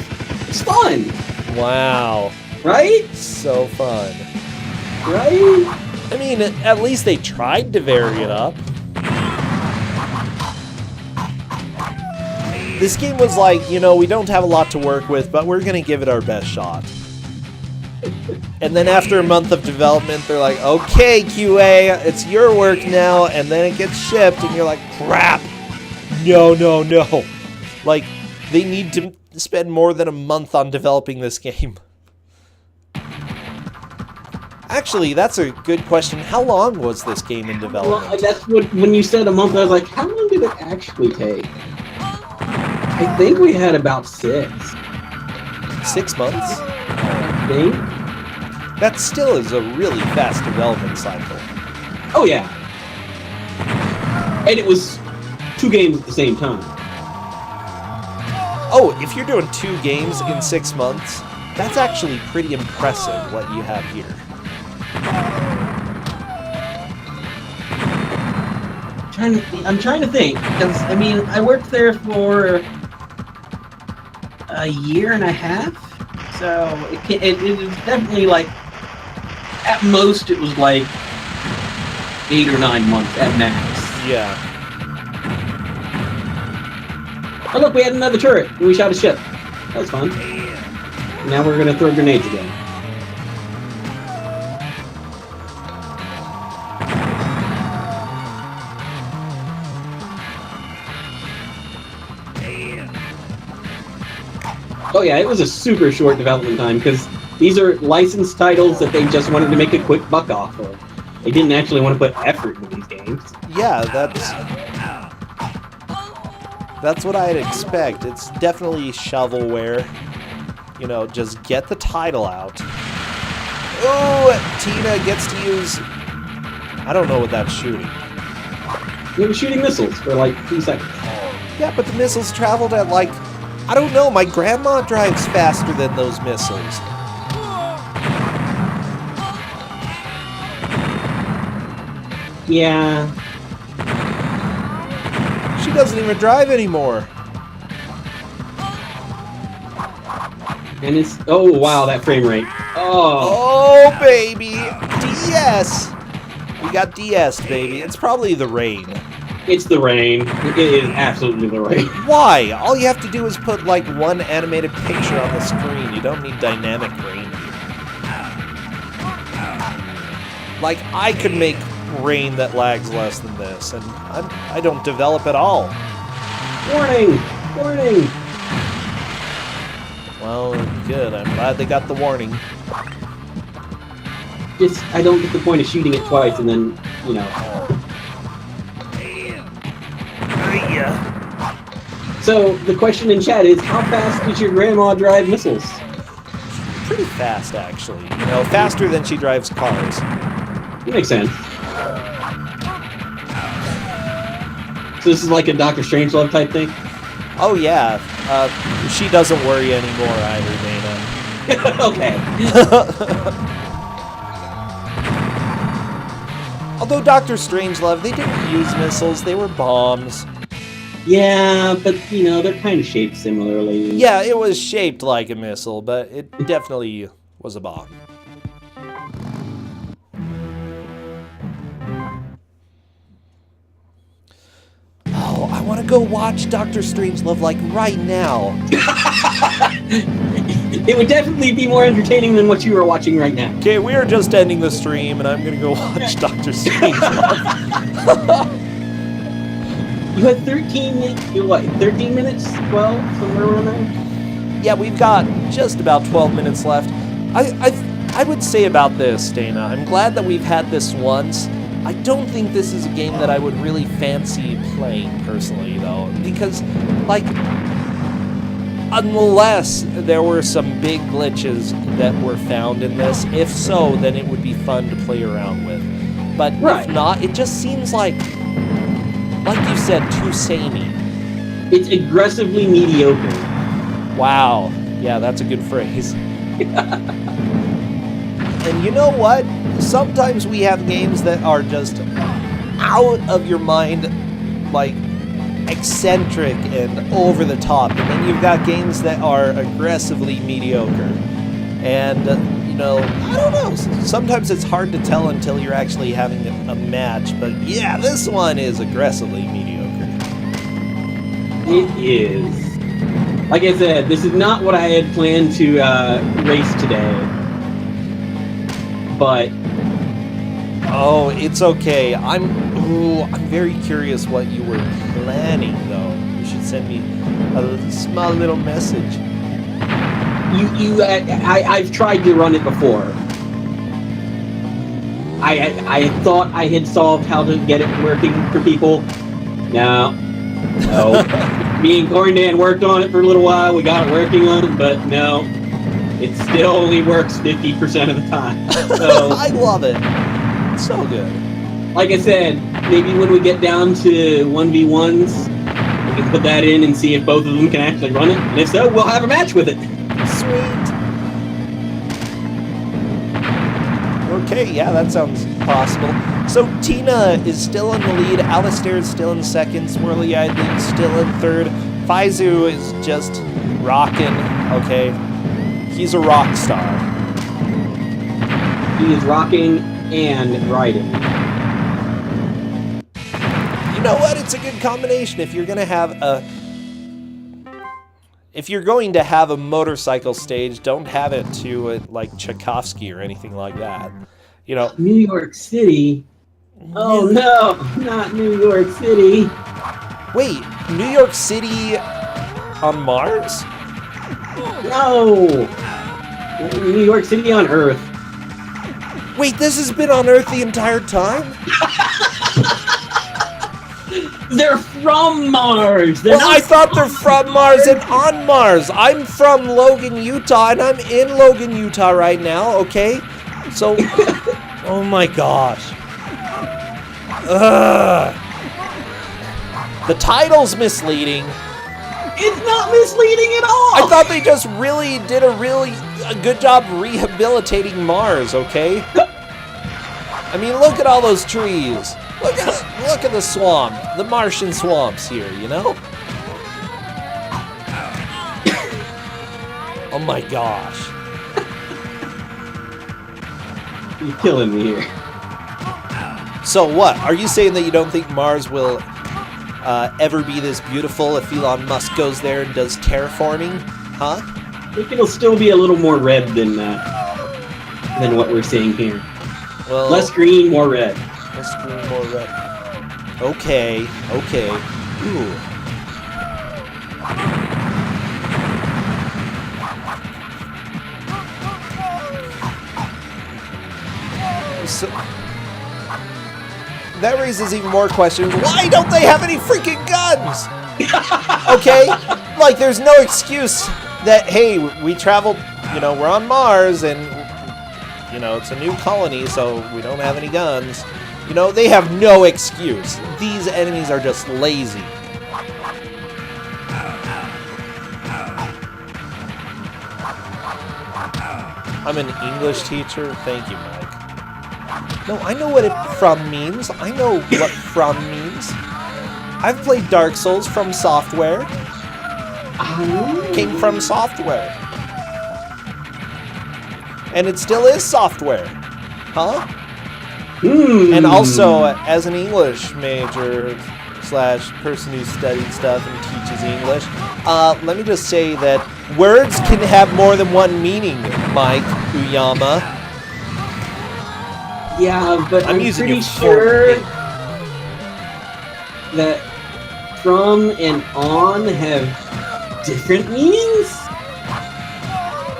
It's fun. Wow. Right? So fun. Right? I mean, at least they tried to vary it up. This game was like, you know, we don't have a lot to work with, but we're going to give it our best shot. And then after a month of development, they're like, okay, QA, it's your work now. And then it gets shipped, and you're like, crap. No. Like, they need to spend more than a month on developing this game. Actually, that's a good question. How long was this game in development? Well, that's what, when you said a month, I was like, how long did it actually take? I think we had about 6. 6 months? I think. That still is a really fast development cycle. Oh, yeah. And it was 2 games at the same time. Oh, if you're doing 2 games in 6 months, that's actually pretty impressive what you have here. I'm trying to think, because, I mean, I worked there for a year and a half, so it was definitely like, at most it was like 8 or 9 months at max. Yeah. Oh look, we had another turret, and we shot a ship. That was fun. Now we're gonna throw grenades again. Oh yeah, it was a super short development time, because these are licensed titles that they just wanted to make a quick buck off of. They didn't actually want to put effort into these games. Yeah, that's what I'd expect. It's definitely shovelware. You know, just get the title out. Oh, Tina gets to use... I don't know what that's shooting. We were shooting missiles for like 2 seconds. Yeah, but the missiles traveled at like... I don't know, my grandma drives faster than those missiles. Yeah. She doesn't even drive anymore. And it's... Oh, wow, that frame rate. Oh. Oh, baby! DS! We got DS, baby. It's probably the rain. It's the rain. It is absolutely the rain. Why? All you have to do is put, like, one animated picture on the screen. You don't need dynamic rain. Like, I could make rain that lags less than this, and I don't develop at all. Warning! Warning! Well, good. I'm glad they got the warning. Just, I don't get the point of shooting it twice and then, you know. So, the question in chat is, how fast does your grandma drive missiles? Pretty fast, actually. You know, faster than she drives cars. That makes sense. So this is like a Dr. Strangelove type thing? Oh, yeah. She doesn't worry anymore either, Dana. Okay. Although Dr. Strangelove, they didn't use missiles, they were bombs. Yeah, but, you know, they're kind of shaped similarly. Yeah, it was shaped like a missile, but it definitely was a bomb. Oh, I want to go watch Dr. Strangelove, like, right now. It would definitely be more entertaining than what you are watching right now. Okay, we are just ending the stream, and I'm gonna go watch Dr. Strangelove. You had 13 minutes, 13 minutes? 12? Somewhere around there? Yeah, we've got just about 12 minutes left. I would say about this, Dana, I'm glad that we've had this once. I don't think this is a game that I would really fancy playing, personally, though. Because, like, unless there were some big glitches that were found in this, if so, then it would be fun to play around with. But if not, it just seems like you said, too samey. It's aggressively mediocre. Wow. Yeah, that's a good phrase. And you know what? Sometimes we have games that are just out of your mind, like, eccentric and over the top. And then you've got games that are aggressively mediocre. And, you know, I don't know. Sometimes it's hard to tell until you're actually having a match. But yeah, this one is aggressively mediocre. It is. Like I said, this is not what I had planned to race today. But oh, it's okay. I'm very curious what you were planning, though. You should send me a small little message. I've tried to run it before. I thought I had solved how to get it working for people. No. Me and Corndan worked on it for a little while. We got it working on it, but no. It still only works 50% of the time. So I love it. It's so good. Like I said, maybe when we get down to 1v1s, we can put that in and see if both of them can actually run it. And if so, we'll have a match with it. Sweet. Okay, yeah, that sounds possible. So Tina is still in the lead, Alistair is still in second, Swirly Eyed Lee's still in third, Faizu is just rocking, okay? He's a rock star. He is rocking and riding. You know what? It's a good combination. If you're going to have a motorcycle stage, don't have it to like Tchaikovsky or anything like that. You know, New York City. Oh no, not New York City. Wait, New York City on Mars? No. New York City on Earth. Wait, this has been on Earth the entire time? They're from Mars. I thought they're from Mars and on Mars. I'm from Logan, Utah, and I'm in Logan, Utah right now, okay? So, oh my gosh. Ugh. The title's misleading. It's not misleading at all. I thought they just really did a good job rehabilitating Mars, okay? I mean, look at all those trees. Look at the swamp, the Martian swamps here, you know? Oh my gosh. You're killing me here. So what? Are you saying that you don't think Mars will ever be this beautiful if Elon Musk goes there and does terraforming? Huh? I think it'll still be a little more red than what we're seeing here. Well, less green, more red. Less green, more red. Okay. Ooh. So, that raises even more questions. Why don't they have any freaking guns? Okay? Like, there's no excuse that, hey, we traveled, we're on Mars, and, it's a new colony, so we don't have any guns. They have no excuse. These enemies are just lazy. I'm an English teacher. Thank you, Mike. No, I know what from means. I know what from means. I've played Dark Souls from software. Came from software. And it still is software. Huh? And also, as an English major / person who studied stuff and teaches English, let me just say that words can have more than one meaning, Mike Uyama. Yeah, but I'm using pretty your sure that from and on have different meanings?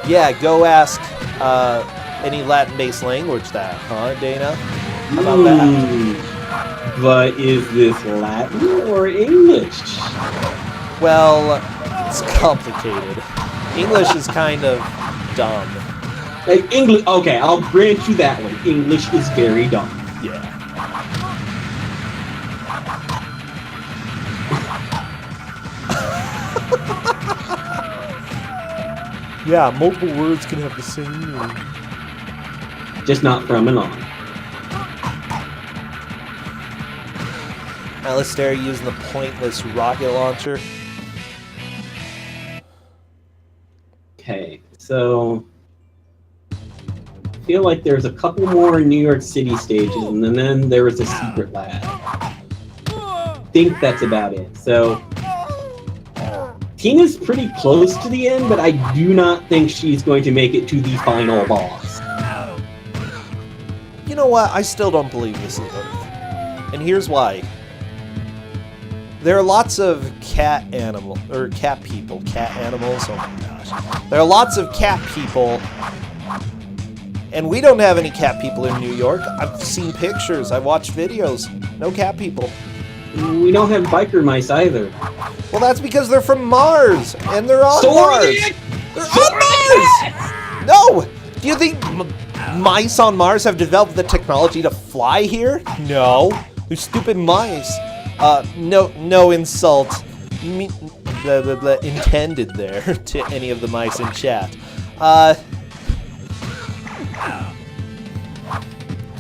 Yeah, go ask any Latin-based language that, huh, Dana? How about that? But is this Latin or English? Well, it's complicated. English is kind of dumb. Like English, okay, I'll grant you that one. English is very dumb. Yeah. Yeah, multiple words can have the same meaning. Just not from and on. Alistair using the pointless rocket launcher. Okay, so I feel like there's a couple more New York City stages, and then there was a secret lab. I think that's about it. So Tina's pretty close to the end, but I do not think she's going to make it to the final boss. You know what? I still don't believe this is Earth. And here's why. there are lots of cat animals. Oh my gosh. There are lots of cat people, and we don't have any cat people in New York. I've seen pictures, I've watched videos. No cat people. We don't have biker mice either. Well, that's because they're from Mars, and they're on Mars. They're on Mars! No! Do you think mice on Mars have developed the technology to fly here? No. They're stupid mice. No insult intended there to any of the mice in chat. I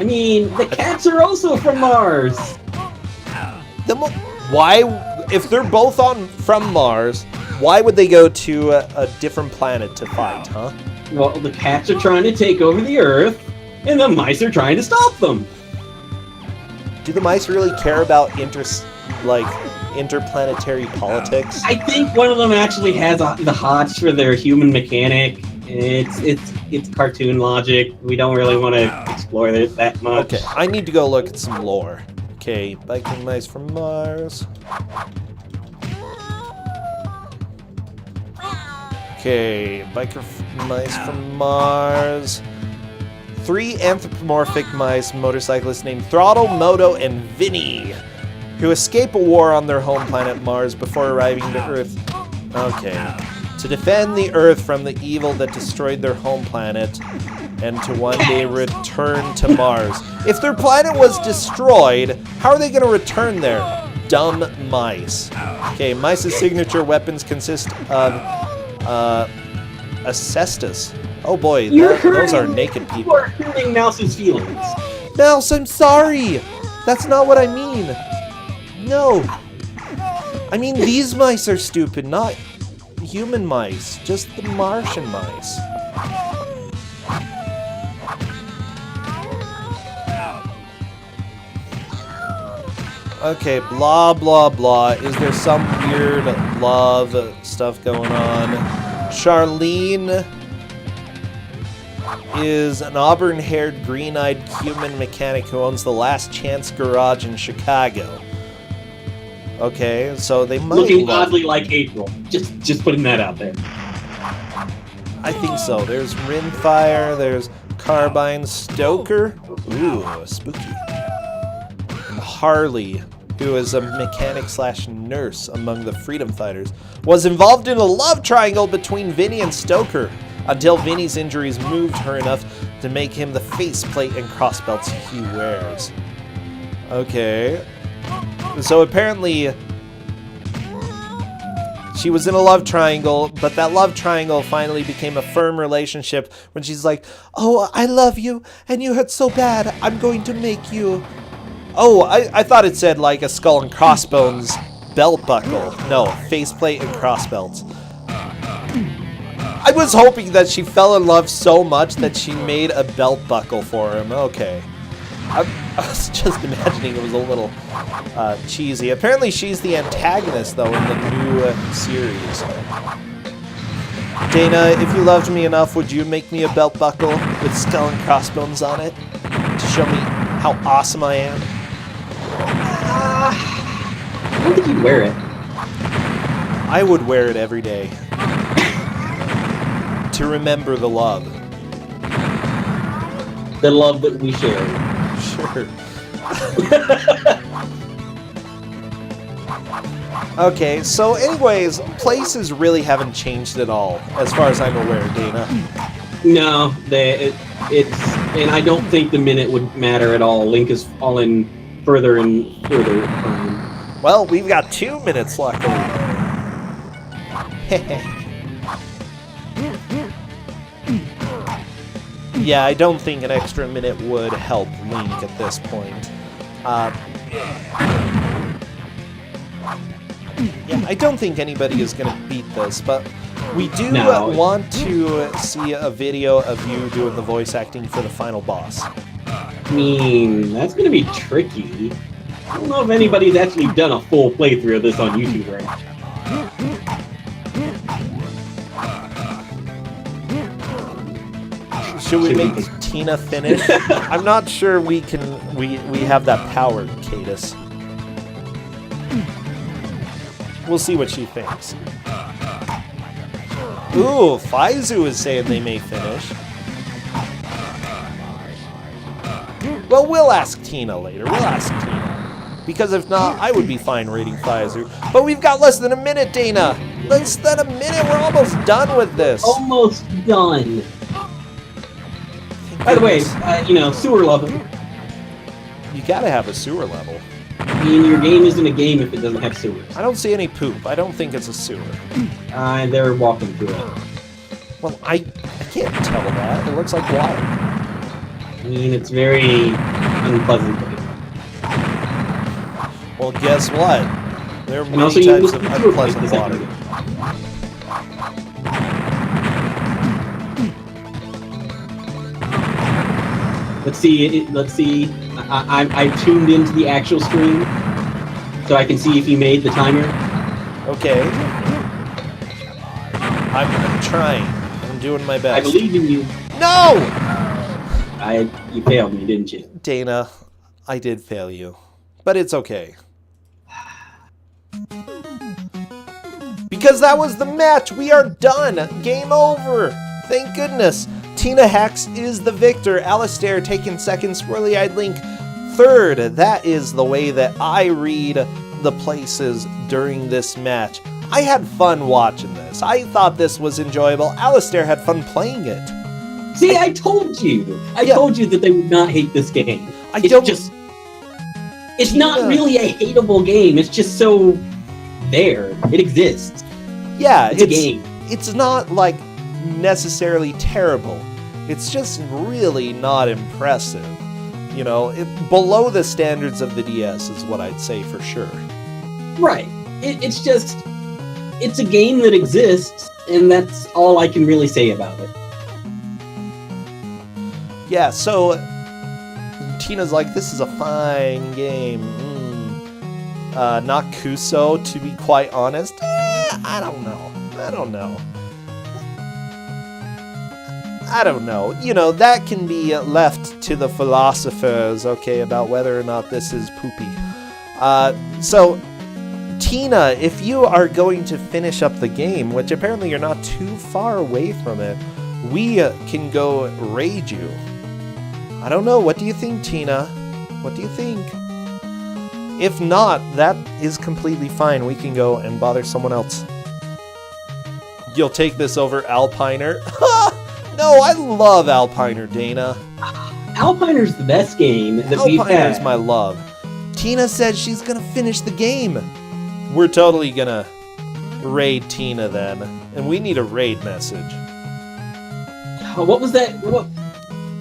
mean, the cats are also from Mars. Why, if they're both from Mars, why would they go to a different planet to fight, huh? Well, the cats are trying to take over the Earth, and the mice are trying to stop them. Do the mice really care about interplanetary politics? I think one of them actually has the hots for their human mechanic. It's cartoon logic. We don't really want to explore it that much. Okay, I need to go look at some lore. Okay, biking mice from Mars. Okay, mice from Mars. 3 anthropomorphic mice motorcyclists named Throttle, Moto, and Vinny, who escape a war on their home planet Mars before arriving to Earth. Okay. To defend the Earth from the evil that destroyed their home planet, and to one day return to Mars. If their planet was destroyed, how are they going to return there? Dumb mice. Okay, mice's signature weapons consist of asbestos. Oh boy, those are naked people. You are hurting Mouse's feelings. Mouse, I'm sorry. That's not what I mean. No. I mean, these mice are stupid, not human mice. Just the Martian mice. Okay, blah, blah, blah. Is there some weird love stuff going on? Charlene is an auburn-haired, green-eyed human mechanic who owns the Last Chance Garage in Chicago. Okay, so they might looking oddly like April. Just putting that out there. I think so. There's Rimfire, there's Carbine Stoker. Ooh, spooky. And Harley, who is a mechanic/nurse among the Freedom Fighters, was involved in a love triangle between Vinny and Stoker until Vinny's injuries moved her enough to make him the faceplate and crossbelts he wears. Okay. So apparently she was in a love triangle, but that love triangle finally became a firm relationship when she's like, "Oh, I love you, and you hurt so bad, I'm going to make you..." Oh, I thought it said like a skull and crossbones belt buckle. No, faceplate and crossbelts. I was hoping that she fell in love so much that she made a belt buckle for him. Okay. I was just imagining it was a little cheesy. Apparently she's the antagonist, though, in the new series. Dana, if you loved me enough, would you make me a belt buckle with skull and crossbones on it to show me how awesome I am? I don't think you'd wear it. I would wear it every day. To remember the love. The love that we share. Sure. Okay, so anyways, places really haven't changed at all, as far as I'm aware, Dana. No, and I don't think the minute would matter at all. Link is falling further and further. Well, we've got 2 minutes, luckily. Yeah, I don't think an extra minute would help Link at this point. Yeah, I don't think anybody is going to beat this, but we do want to see a video of you doing the voice acting for the final boss. I mean, that's going to be tricky. I don't know if anybody's actually done a full playthrough of this on YouTube right now. Should we make Tina finish? I'm not sure we have that power, Cadus. We'll see what she thinks. Ooh, Faizu is saying they may finish. Well, we'll ask Tina later. We'll ask Tina. Because if not, I would be fine rating Faizu. But we've got less than a minute, Dana. Less than a minute. We're almost done with this. Almost done. By the way, sewer level. You gotta have a sewer level. I mean, your game isn't a game if it doesn't have sewers. I don't see any poop. I don't think it's a sewer. They're walking through it. Well, I can't tell that. It looks like water. I mean, it's very unpleasant looking. Well, guess what? There are also many you types look of at sewer unpleasant places water. Let's see. I tuned into the actual stream, so I can see if you made the timer. Okay. I'm trying. I'm doing my best. I believe in you. No! You failed me, didn't you? Dana, I did fail you. But it's okay. Because that was the match! We are done! Game over! Thank goodness! Tina Hex is the victor. Alistair taking second. Swirly Eyed Link third. That is the way that I read the places during this match. I had fun watching this. I thought this was enjoyable. Alistair had fun playing it. See, I told you. I told you that they would not hate this game. It's not really a hateable game. It's just so there. It exists. Yeah, it's a game. It's not like necessarily terrible. It's just really not impressive. You know, below the standards of the DS is what I'd say for sure. Right. It's a game that exists, and that's all I can really say about it. Yeah, so Tina's like, this is a fine game. Not Kuso, to be quite honest. I don't know. You know, that can be left to the philosophers, okay, about whether or not this is poopy. So, Tina, if you are going to finish up the game, which apparently you're not too far away from it, we can go raid you. I don't know. What do you think, Tina? What do you think? If not, that is completely fine. We can go and bother someone else. You'll take this over Alpiner? No, I love Alpiner, Dana. Alpiner's the best game that we've had. Alpiner's my love. Tina said she's gonna finish the game. We're totally gonna raid Tina then. And we need a raid message. What was that?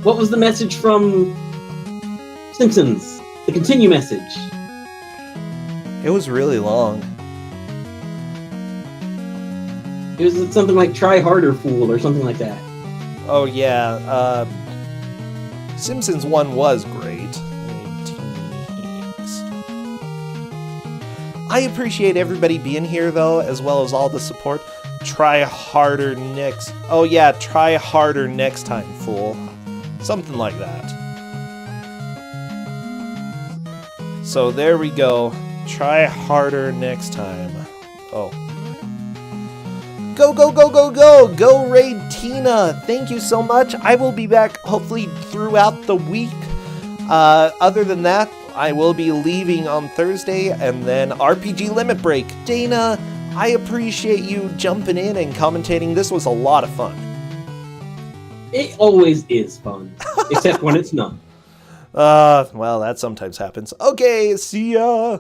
What was the message from Simpsons? The continue message. It was really long. It was something like try harder, fool, or something like that. Oh yeah, Simpsons 1 was great. I appreciate everybody being here though, as well as all the support. Try harder next... Oh yeah, try harder next time, fool. Something like that. So there we go. Try harder next time. Oh. Go, go, go, go, go! Go raid Tina! Thank you so much. I will be back hopefully throughout the week. Other than that, I will be leaving on Thursday and then RPG Limit Break. Dana, I appreciate you jumping in and commentating. This was a lot of fun. It always is fun, except when it's not. Well, that sometimes happens. Okay, see ya!